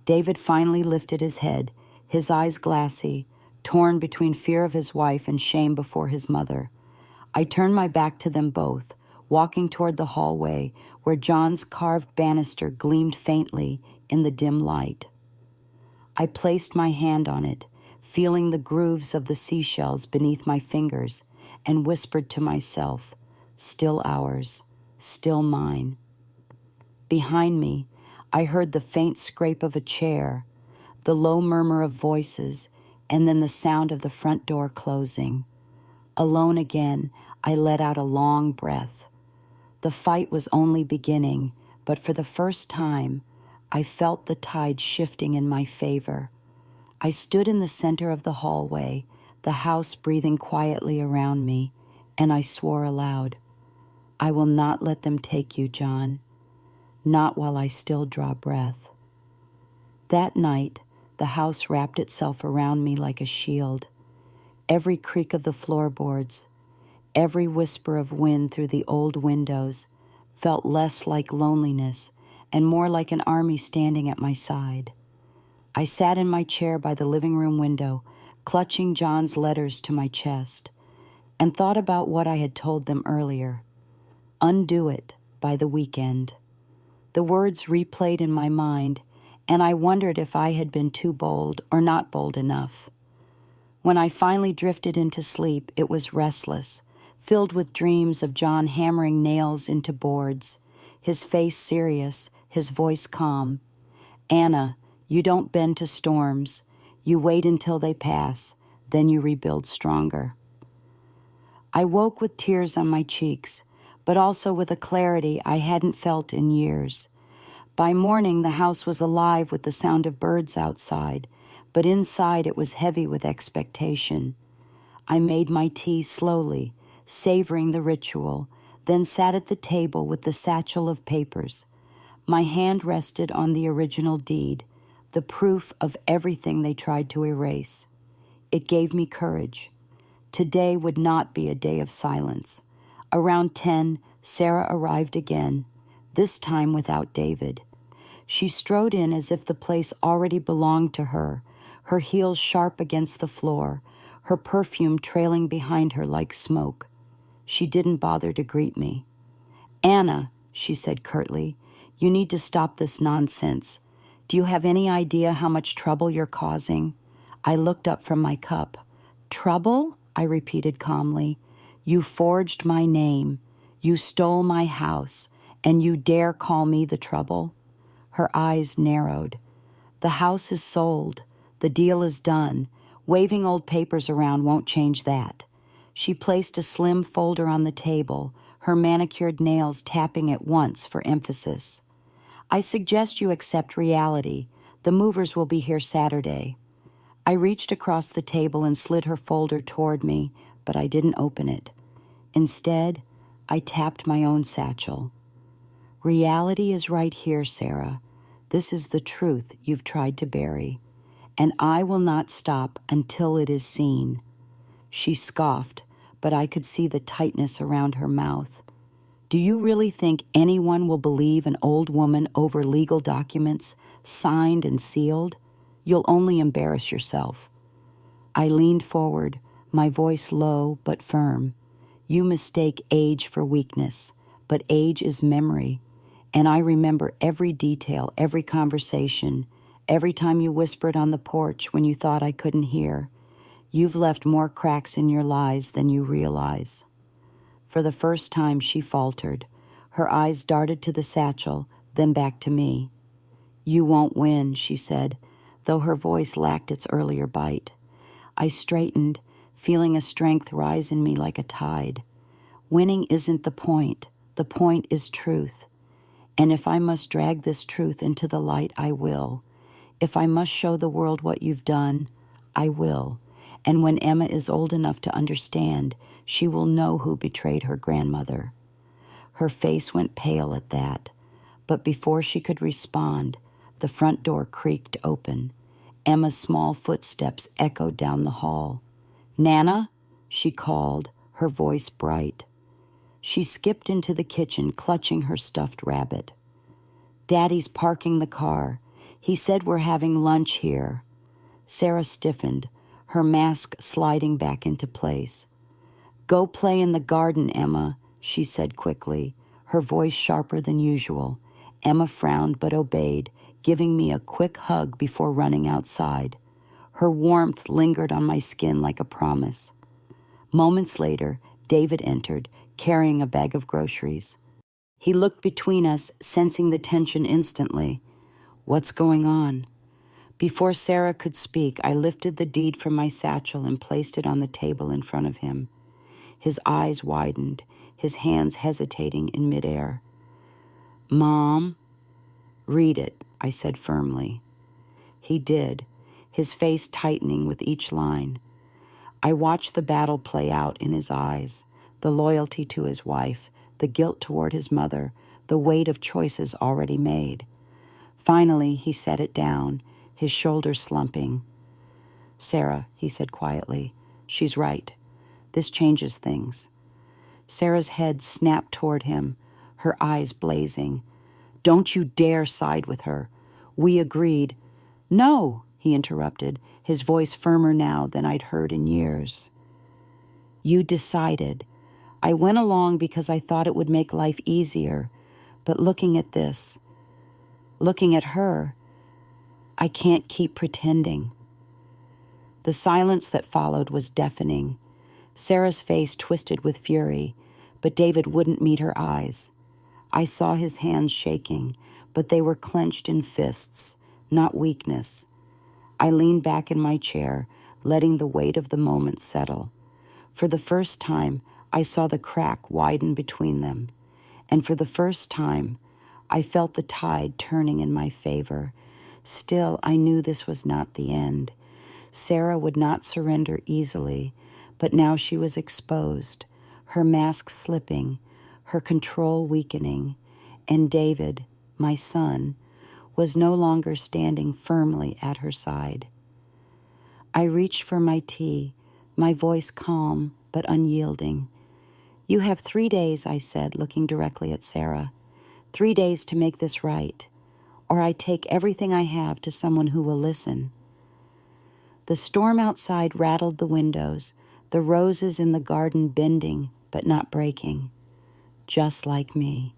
David finally lifted his head, his eyes glassy, torn between fear of his wife and shame before his mother. I turned my back to them both, walking toward the hallway where John's carved banister gleamed faintly in the dim light. I placed my hand on it, feeling the grooves of the seashells beneath my fingers, and whispered to myself, "Still ours, still mine." Behind me, I heard the faint scrape of a chair, the low murmur of voices, and then the sound of the front door closing. Alone again, I let out a long breath. The fight was only beginning, but for the first time, I felt the tide shifting in my favor. I stood in the center of the hallway, the house breathing quietly around me, and I swore aloud, "I will not let them take you, John. Not while I still draw breath." That night, the house wrapped itself around me like a shield. Every creak of the floorboards, every whisper of wind through the old windows felt less like loneliness and more like an army standing at my side. I sat in my chair by the living room window, clutching John's letters to my chest, and thought about what I had told them earlier. "Undo it by the weekend." The words replayed in my mind, and I wondered if I had been too bold or not bold enough. When I finally drifted into sleep, it was restless, filled with dreams of John hammering nails into boards, his face serious, his voice calm. "Anna, you don't bend to storms. You wait until they pass, then you rebuild stronger." I woke with tears on my cheeks, but also with a clarity I hadn't felt in years. By morning, the house was alive with the sound of birds outside, but inside it was heavy with expectation. I made my tea slowly, savoring the ritual, then sat at the table with the satchel of papers. My hand rested on the original deed, the proof of everything they tried to erase. It gave me courage. Today would not be a day of silence. Around 10, Sarah arrived again, this time without David. She strode in as if the place already belonged to her, her heels sharp against the floor, her perfume trailing behind her like smoke. She didn't bother to greet me. "Anna," she said curtly, "you need to stop this nonsense. Do you have any idea how much trouble you're causing?" I looked up from my cup. "Trouble?" I repeated calmly. "You forged my name, you stole my house, and you dare call me the trouble?" Her eyes narrowed. "The house is sold. The deal is done. Waving old papers around won't change that." She placed a slim folder on the table, her manicured nails tapping at once for emphasis. "I suggest you accept reality. The movers will be here Saturday." I reached across the table and slid her folder toward me, but I didn't open it. Instead, I tapped my own satchel. "Reality is right here, Sarah. This is the truth you've tried to bury, and I will not stop until it is seen." She scoffed, but I could see the tightness around her mouth. "Do you really think anyone will believe an old woman over legal documents, signed and sealed? You'll only embarrass yourself." I leaned forward, my voice low but firm. "You mistake age for weakness, but age is memory, and I remember every detail, every conversation, every time you whispered on the porch when you thought I couldn't hear. You've left more cracks in your lies than you realize." For the first time, she faltered. Her eyes darted to the satchel, then back to me. "You won't win," she said, though her voice lacked its earlier bite. I straightened, feeling a strength rise in me like a tide. Winning isn't the point. The point is truth. And if I must drag this truth into the light, I will. If I must show the world what you've done, I will. And when Emma is old enough to understand, she will know who betrayed her grandmother." Her face went pale at that, but before she could respond, the front door creaked open. Emma's small footsteps echoed down the hall. "Nana?" she called, her voice bright. She skipped into the kitchen, clutching her stuffed rabbit. "Daddy's parking the car. He said we're having lunch here." Sarah stiffened, her mask sliding back into place. "Go play in the garden, Emma," she said quickly, her voice sharper than usual. Emma frowned but obeyed, giving me a quick hug before running outside. Her warmth lingered on my skin like a promise. Moments later, David entered, carrying a bag of groceries. He looked between us, sensing the tension instantly. "What's going on?" Before Sarah could speak, I lifted the deed from my satchel and placed it on the table in front of him. His eyes widened, his hands hesitating in midair. "Mom?" "Read it," I said firmly. He did, his face tightening with each line. I watched the battle play out in his eyes, the loyalty to his wife, the guilt toward his mother, the weight of choices already made. Finally, he set it down, his shoulders slumping. "Sarah," he said quietly, "she's right. This changes things." Sarah's head snapped toward him, her eyes blazing. "Don't you dare side with her. We agreed." "No," he interrupted, his voice firmer now than I'd heard in years. "You decided. I went along because I thought it would make life easier, but looking at this, looking at her, I can't keep pretending." The silence that followed was deafening. Sarah's face twisted with fury, but David wouldn't meet her eyes. I saw his hands shaking, but they were clenched in fists, not weakness. I leaned back in my chair, letting the weight of the moment settle. For the first time, I saw the crack widen between them. And for the first time, I felt the tide turning in my favor. Still, I knew this was not the end. Sarah would not surrender easily, but now she was exposed, her mask slipping, her control weakening, and David, my son, was no longer standing firmly at her side. I reached for my tea, my voice calm but unyielding. "You have 3 days," I said, looking directly at Sarah. 3 days to make this right, or I take everything I have to someone who will listen." The storm outside rattled the windows, the roses in the garden bending but not breaking, just like me.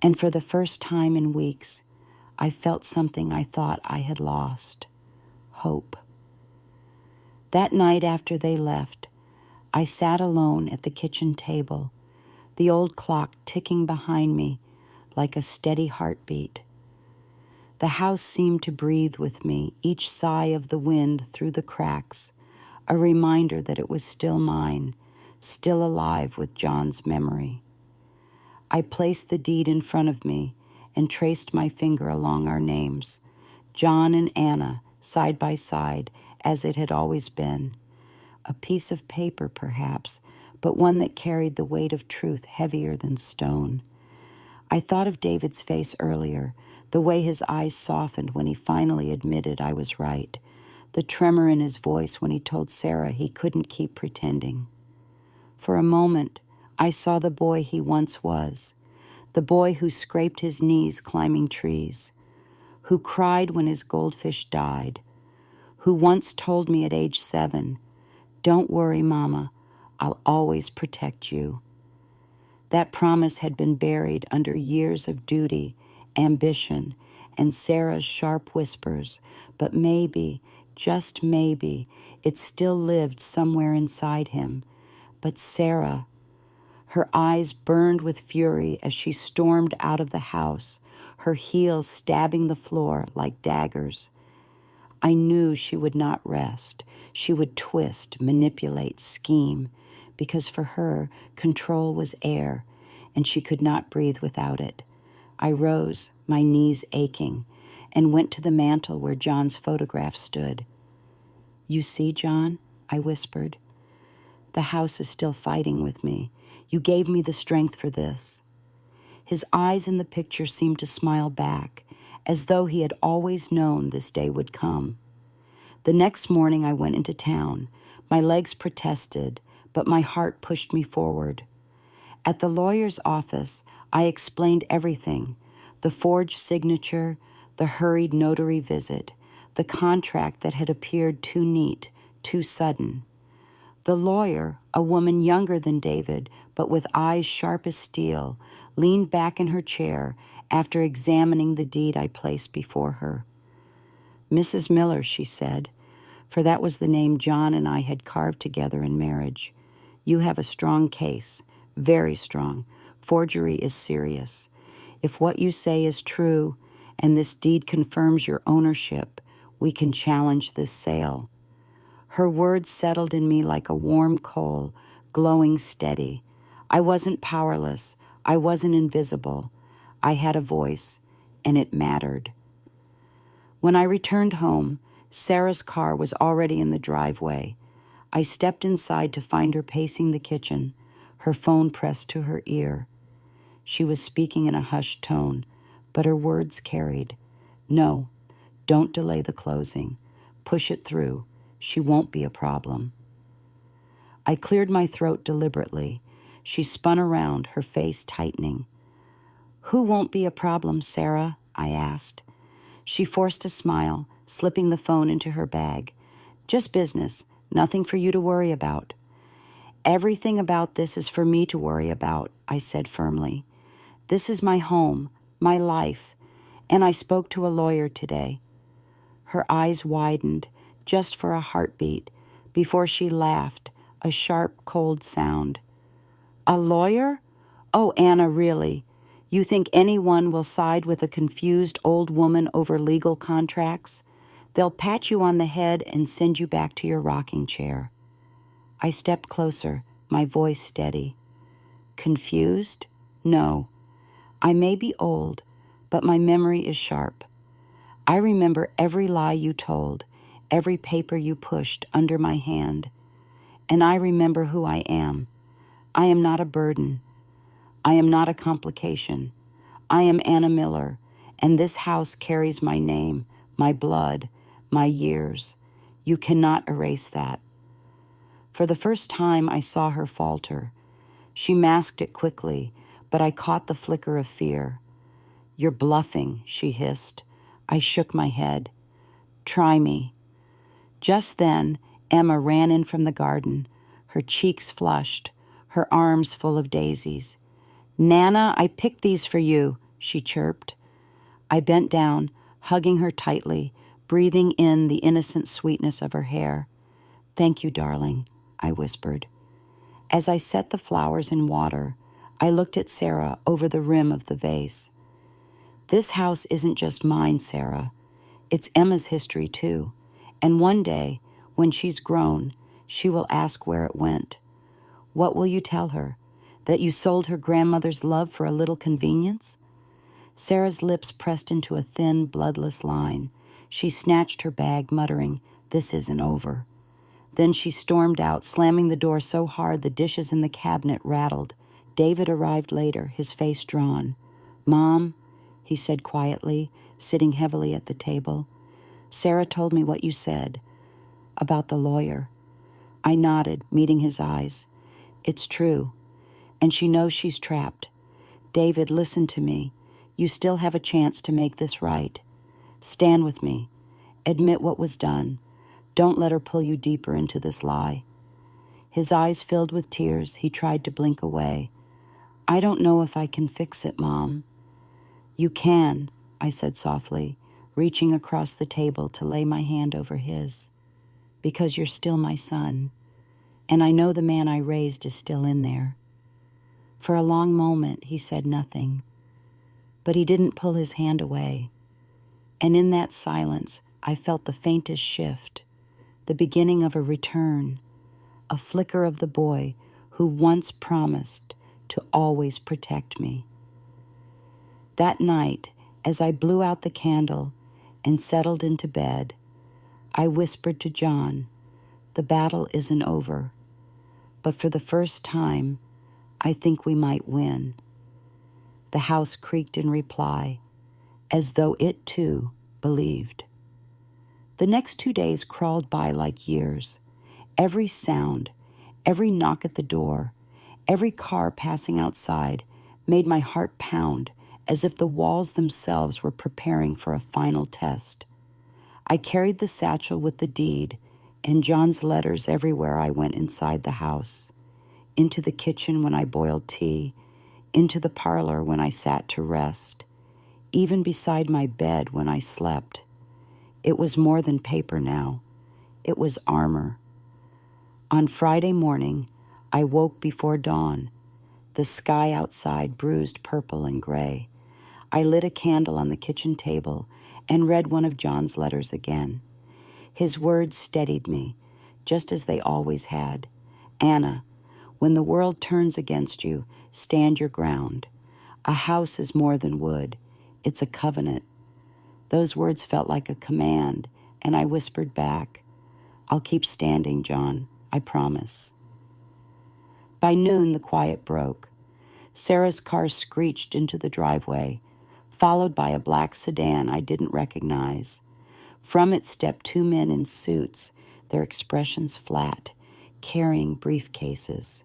And for the first time in weeks, I felt something I thought I had lost: hope. That night after they left, I sat alone at the kitchen table, the old clock ticking behind me like a steady heartbeat. The house seemed to breathe with me, each sigh of the wind through the cracks, a reminder that it was still mine, still alive with John's memory. I placed the deed in front of me and traced my finger along our names, John and Anna, side by side, as it had always been. A piece of paper, perhaps, but one that carried the weight of truth heavier than stone. I thought of David's face earlier, the way his eyes softened when he finally admitted I was right, the tremor in his voice when he told Sarah he couldn't keep pretending. For a moment, I saw the boy he once was, the boy who scraped his knees climbing trees, who cried when his goldfish died, who once told me at age 7, "Don't worry, Mama, I'll always protect you." That promise had been buried under years of duty, ambition, and Sarah's sharp whispers, but maybe, just maybe, it still lived somewhere inside him. But Sarah, her eyes burned with fury as she stormed out of the house, her heels stabbing the floor like daggers. I knew she would not rest. She would twist, manipulate, scheme, because for her, control was air, and she could not breathe without it. I rose, my knees aching, and went to the mantel where John's photograph stood. "You see, John," I whispered, "the house is still fighting with me. You gave me the strength for this." His eyes in the picture seemed to smile back, as though he had always known this day would come. The next morning I went into town. My legs protested, but my heart pushed me forward. At the lawyer's office, I explained everything: the forged signature, the hurried notary visit, the contract that had appeared too neat, too sudden. The lawyer, a woman younger than David, but with eyes sharp as steel, leaned back in her chair after examining the deed I placed before her. "Mrs. Miller," she said, for that was the name John and I had carved together in marriage, "you have a strong case, very strong. Forgery is serious. If what you say is true, and this deed confirms your ownership, we can challenge this sale." Her words settled in me like a warm coal, glowing steady. I wasn't powerless. I wasn't invisible. I had a voice, and it mattered. When I returned home, Sarah's car was already in the driveway. I stepped inside to find her pacing the kitchen, her phone pressed to her ear. She was speaking in a hushed tone, but her words carried. "No, don't delay the closing. Push it through. She won't be a problem." I cleared my throat deliberately. She spun around, her face tightening. "Who won't be a problem, Sarah?" I asked. She forced a smile, slipping the phone into her bag. "Just business, nothing for you to worry about." "Everything about this is for me to worry about," I said firmly. "This is my home, my life, and I spoke to a lawyer today." Her eyes widened, just for a heartbeat, before she laughed, a sharp, cold sound. "A lawyer? Oh, Anna, really? You think anyone will side with a confused old woman over legal contracts? They'll pat you on the head and send you back to your rocking chair." I stepped closer, my voice steady. "Confused? No. I may be old, but my memory is sharp. I remember every lie you told, every paper you pushed under my hand. And I remember who I am. I am not a burden. I am not a complication. I am Anna Miller, and this house carries my name, my blood, my years. You cannot erase that." For the first time, I saw her falter. She masked it quickly, but I caught the flicker of fear. "You're bluffing," she hissed. I shook my head. "Try me." Just then, Emma ran in from the garden, her cheeks flushed, her arms full of daisies. "Nana, I picked these for you," she chirped. I bent down, hugging her tightly, breathing in the innocent sweetness of her hair. "Thank you, darling," I whispered. As I set the flowers in water, I looked at Sarah over the rim of the vase. "This house isn't just mine, Sarah. It's Emma's history, too. And one day, when she's grown, she will ask where it went. What will you tell her? That you sold her grandmother's love for a little convenience?" Sarah's lips pressed into a thin, bloodless line. She snatched her bag, muttering, "This isn't over." Then she stormed out, slamming the door so hard the dishes in the cabinet rattled. David arrived later, his face drawn. "Mom," he said quietly, sitting heavily at the table, "Sarah told me what you said about the lawyer." I nodded, meeting his eyes. "It's true, and she knows she's trapped. David, listen to me. You still have a chance to make this right. Stand with me. Admit what was done. Don't let her pull you deeper into this lie." His eyes filled with tears. He tried to blink away. "I don't know if I can fix it, Mom." "You can," I said softly, reaching across the table to lay my hand over his. "Because you're still my son, and I know the man I raised is still in there." For a long moment, he said nothing, but he didn't pull his hand away. And in that silence, I felt the faintest shift, the beginning of a return, a flicker of the boy who once promised to always protect me. That night, as I blew out the candle and settled into bed, I whispered to John, "The battle isn't over, but for the first time, I think we might win." The house creaked in reply, as though it too believed. The next 2 days crawled by like years. Every sound, every knock at the door, every car passing outside made my heart pound as if the walls themselves were preparing for a final test. I carried the satchel with the deed and John's letters everywhere I went inside the house, into the kitchen when I boiled tea, into the parlor when I sat to rest, even beside my bed when I slept. It was more than paper now. It was armor. On Friday morning, I woke before dawn, the sky outside bruised purple and gray. I lit a candle on the kitchen table and read one of John's letters again. His words steadied me, just as they always had. "Anna, when the world turns against you, stand your ground. A house is more than wood. It's a covenant." Those words felt like a command, and I whispered back, "I'll keep standing, John, I promise." By noon, the quiet broke. Sarah's car screeched into the driveway, followed by a black sedan I didn't recognize. From it stepped 2 men in suits, their expressions flat, carrying briefcases.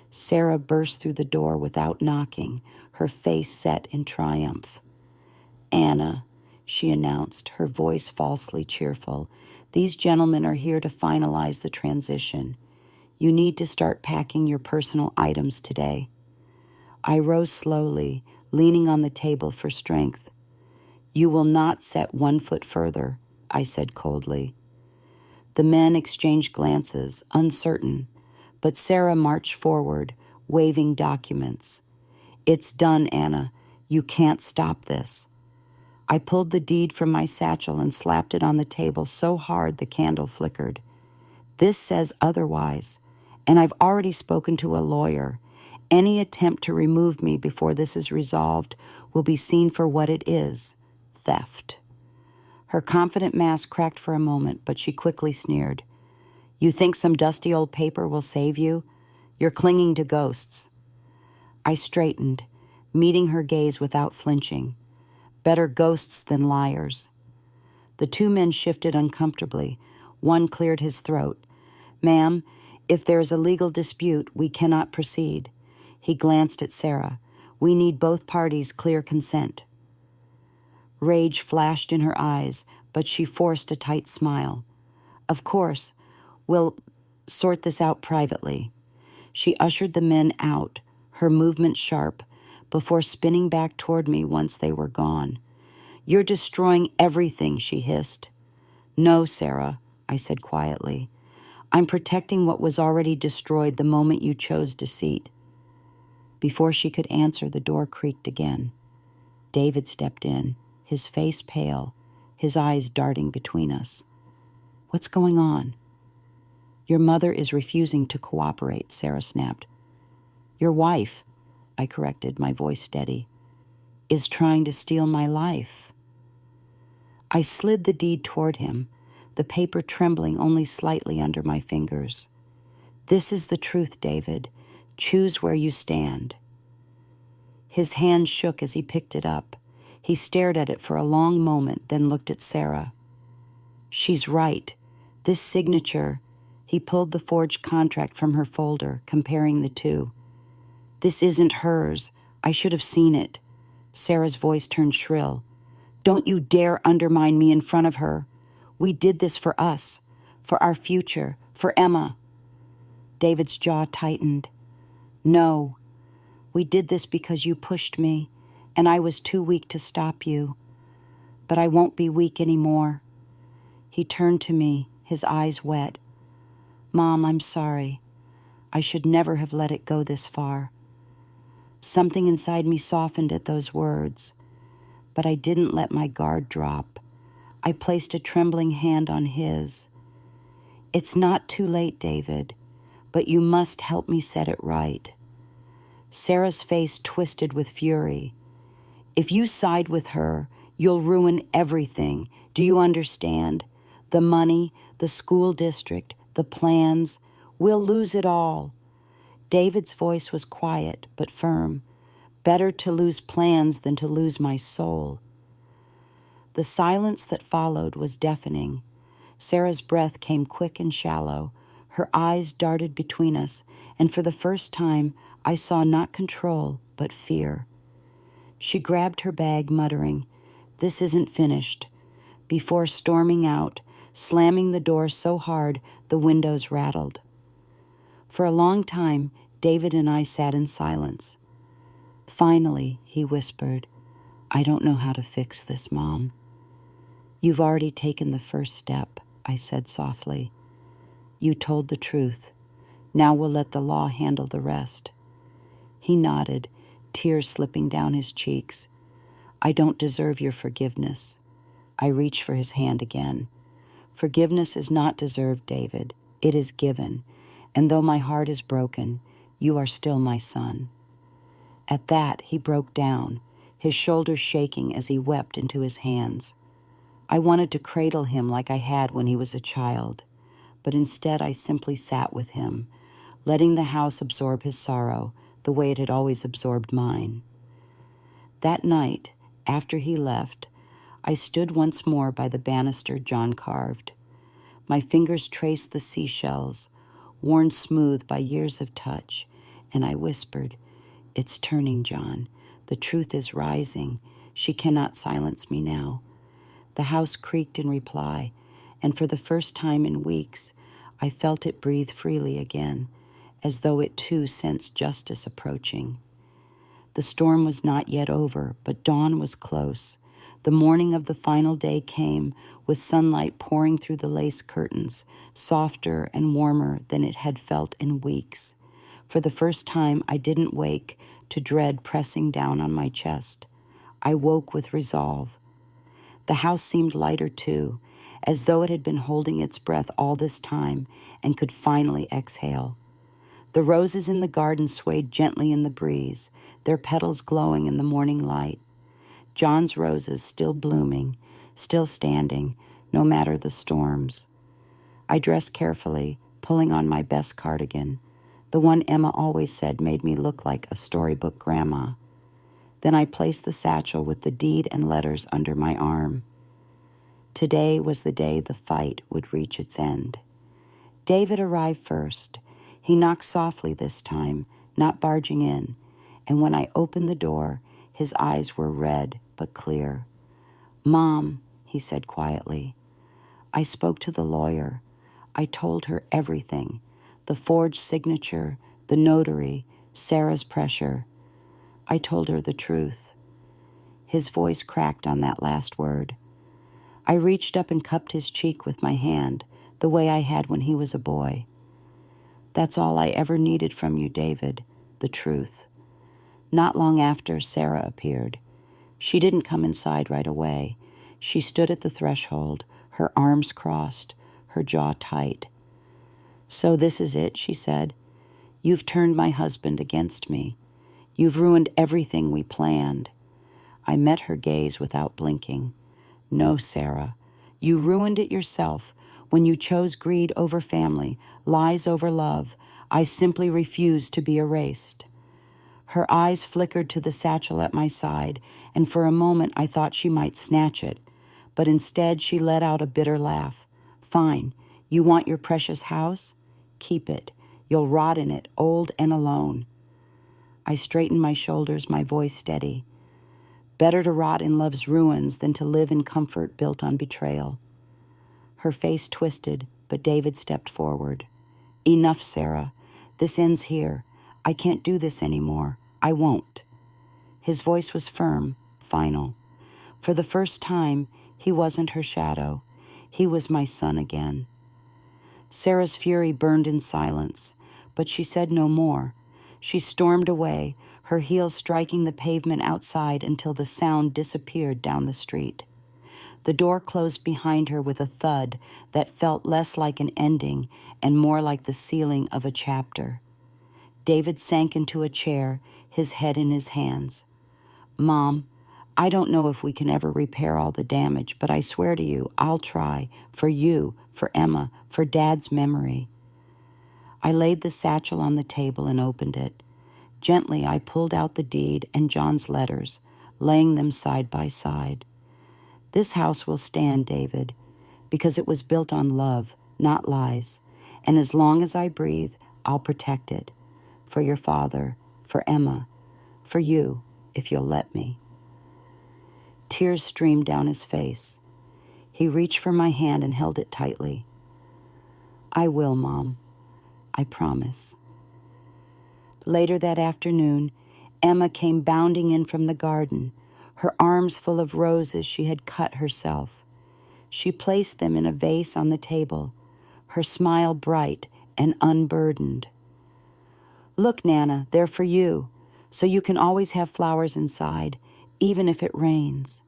Sarah burst through the door without knocking, her face set in triumph. "Anna," she announced, her voice falsely cheerful, "these gentlemen are here to finalize the transition. You need to start packing your personal items today." I rose slowly, leaning on the table for strength. "You will not set 1 foot further," I said coldly. The men exchanged glances, uncertain, but Sarah marched forward, waving documents. "It's done, Anna. You can't stop this." I pulled the deed from my satchel and slapped it on the table so hard the candle flickered. "This says otherwise, and I've already spoken to a lawyer. Any attempt to remove me before this is resolved will be seen for what it is, theft." Her confident mask cracked for a moment, but she quickly sneered. "You think some dusty old paper will save you? You're clinging to ghosts." I straightened, meeting her gaze without flinching. Better ghosts than liars. The 2 men shifted uncomfortably. One cleared his throat. "Ma'am, if there is a legal dispute, we cannot proceed." He glanced at Sarah. "We need both parties' clear consent." Rage flashed in her eyes, but she forced a tight smile. "Of course, we'll sort this out privately." She ushered the men out, her movement sharp, before spinning back toward me once they were gone. "You're destroying everything," she hissed. "No, Sarah," I said quietly. "I'm protecting what was already destroyed the moment you chose deceit." Before she could answer, the door creaked again. David stepped in, his face pale, his eyes darting between us. "What's going on?" "Your mother is refusing to cooperate," Sarah snapped. "Your wife," I corrected, my voice steady, "is trying to steal my life." I slid the deed toward him, the paper trembling only slightly under my fingers. "This is the truth, David. Choose where you stand." His hand shook as he picked it up. He stared at it for a long moment, then looked at Sarah. "She's right. This signature..." He pulled the forged contract from her folder, comparing the two. "This isn't hers. I should have seen it." Sarah's voice turned shrill. "Don't you dare undermine me in front of her. We did this for us, for our future, for Emma." David's jaw tightened. "No, we did this because you pushed me, and I was too weak to stop you. But I won't be weak anymore." He turned to me, his eyes wet. "Mom, I'm sorry. I should never have let it go this far." Something inside me softened at those words, but I didn't let my guard drop. I placed a trembling hand on his. "It's not too late, David, but you must help me set it right." Sarah's face twisted with fury. "If you side with her, you'll ruin everything. Do you understand? The money, the school district, the plans, we'll lose it all. David's voice was quiet but firm. Better to lose plans than to lose my soul. The silence that followed was deafening. Sarah's breath came quick and shallow. Her eyes darted between us, and for the first time I saw not control but fear. She grabbed her bag, muttering, "This isn't finished," before storming out, slamming the door so hard the windows rattled. For a long time, David and I sat in silence. Finally, he whispered, "I don't know how to fix this, Mom." "You've already taken the first step," I said softly. "You told the truth. Now we'll let the law handle the rest." He nodded, tears slipping down his cheeks. "I don't deserve your forgiveness." I reached for his hand again. "Forgiveness is not deserved, David. It is given. And though my heart is broken, you are still my son." At that, he broke down, his shoulders shaking as he wept into his hands. I wanted to cradle him like I had when he was a child, but instead I simply sat with him, letting the house absorb his sorrow the way it had always absorbed mine. That night, after he left, I stood once more by the banister John carved. My fingers traced the seashells, worn smooth by years of touch, and I whispered, "It's turning, John. The truth is rising. She cannot silence me now." The house creaked in reply, and for the first time in weeks, I felt it breathe freely again, as though it too sensed justice approaching. The storm was not yet over, but dawn was close. The morning of the final day came, with sunlight pouring through the lace curtains, softer and warmer than it had felt in weeks. For the first time, I didn't wake to dread pressing down on my chest. I woke with resolve. The house seemed lighter too, as though it had been holding its breath all this time and could finally exhale. The roses in the garden swayed gently in the breeze, their petals glowing in the morning light. John's roses still blooming, still standing, no matter the storms. I dressed carefully, pulling on my best cardigan, the one Emma always said made me look like a storybook grandma. Then I placed the satchel with the deed and letters under my arm. Today was the day the fight would reach its end. David arrived first. He knocked softly this time, not barging in, and when I opened the door, his eyes were red but clear. "Mom," he said quietly. I spoke to the lawyer. I told her everything, the forged signature, the notary, Sarah's pressure. I told her the truth. His voice cracked on that last word. I reached up and cupped his cheek with my hand, the way I had when he was a boy. "That's all I ever needed from you, David, the truth." Not long after, Sarah appeared. She didn't come inside right away. She stood at the threshold, her arms crossed, her jaw tight. "So this is it," she said. "You've turned my husband against me. You've ruined everything we planned." I met her gaze without blinking. "No, Sarah, you ruined it yourself when you chose greed over family, lies over love. I simply refuse to be erased." Her eyes flickered to the satchel at my side, and for a moment I thought she might snatch it, but instead she let out a bitter laugh. "Fine, you want your precious house? Keep it. You'll rot in it, old and alone." I straightened my shoulders, my voice steady. Better to rot in love's ruins than to live in comfort built on betrayal. Her face twisted, but David stepped forward. "Enough, Sarah. This ends here. I can't do this anymore. I won't." His voice was firm, final. For the first time, he wasn't her shadow. He was my son again. Sarah's fury burned in silence, but she said no more. She stormed away, her heels striking the pavement outside until the sound disappeared down the street. The door closed behind her with a thud that felt less like an ending and more like the sealing of a chapter. David sank into a chair, his head in his hands. "Mom, I don't know if we can ever repair all the damage, but I swear to you, I'll try. For you, for Emma, for Dad's memory. I laid the satchel on the table and opened it. Gently, I pulled out the deed and John's letters, laying them side by side. This house will stand, David, because it was built on love, not lies. And as long as I breathe, I'll protect it. For your father, for Emma, for you, if you'll let me. Tears streamed down his face. He reached for my hand and held it tightly. I will, Mom. I promise. Later that afternoon, Emma came bounding in from the garden, her arms full of roses she had cut herself. She placed them in a vase on the table, her smile bright and unburdened. Look, Nana, they're for you, so you can always have flowers inside, even if it rains.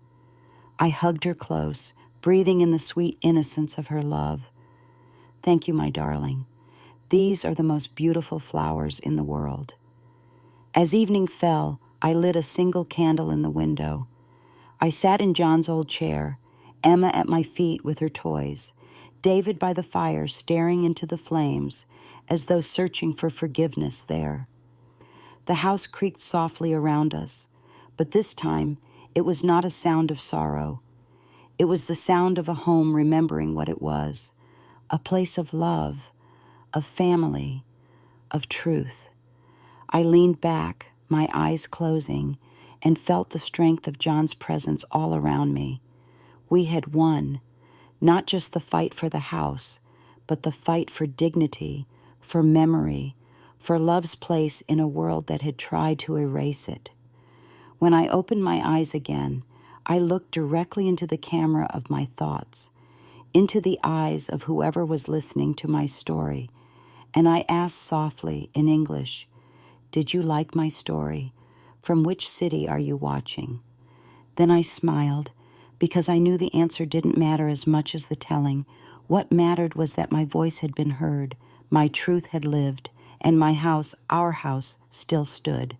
I hugged her close, breathing in the sweet innocence of her love. Thank you, my darling. These are the most beautiful flowers in the world. As evening fell, I lit a single candle in the window. I sat in John's old chair, Emma at my feet with her toys, David by the fire staring into the flames as though searching for forgiveness there. The house creaked softly around us, but this time it was not a sound of sorrow. It was the sound of a home remembering what it was, a place of love, of family, of truth. I leaned back, my eyes closing, and felt the strength of John's presence all around me. We had won, not just the fight for the house, but the fight for dignity, for memory, for love's place in a world that had tried to erase it. When I opened my eyes again, I looked directly into the camera of my thoughts, into the eyes of whoever was listening to my story, and I asked softly in English, "Did you like my story? From which city are you watching?" Then I smiled, because I knew the answer didn't matter as much as the telling. What mattered was that my voice had been heard, my truth had lived, and my house, our house, still stood.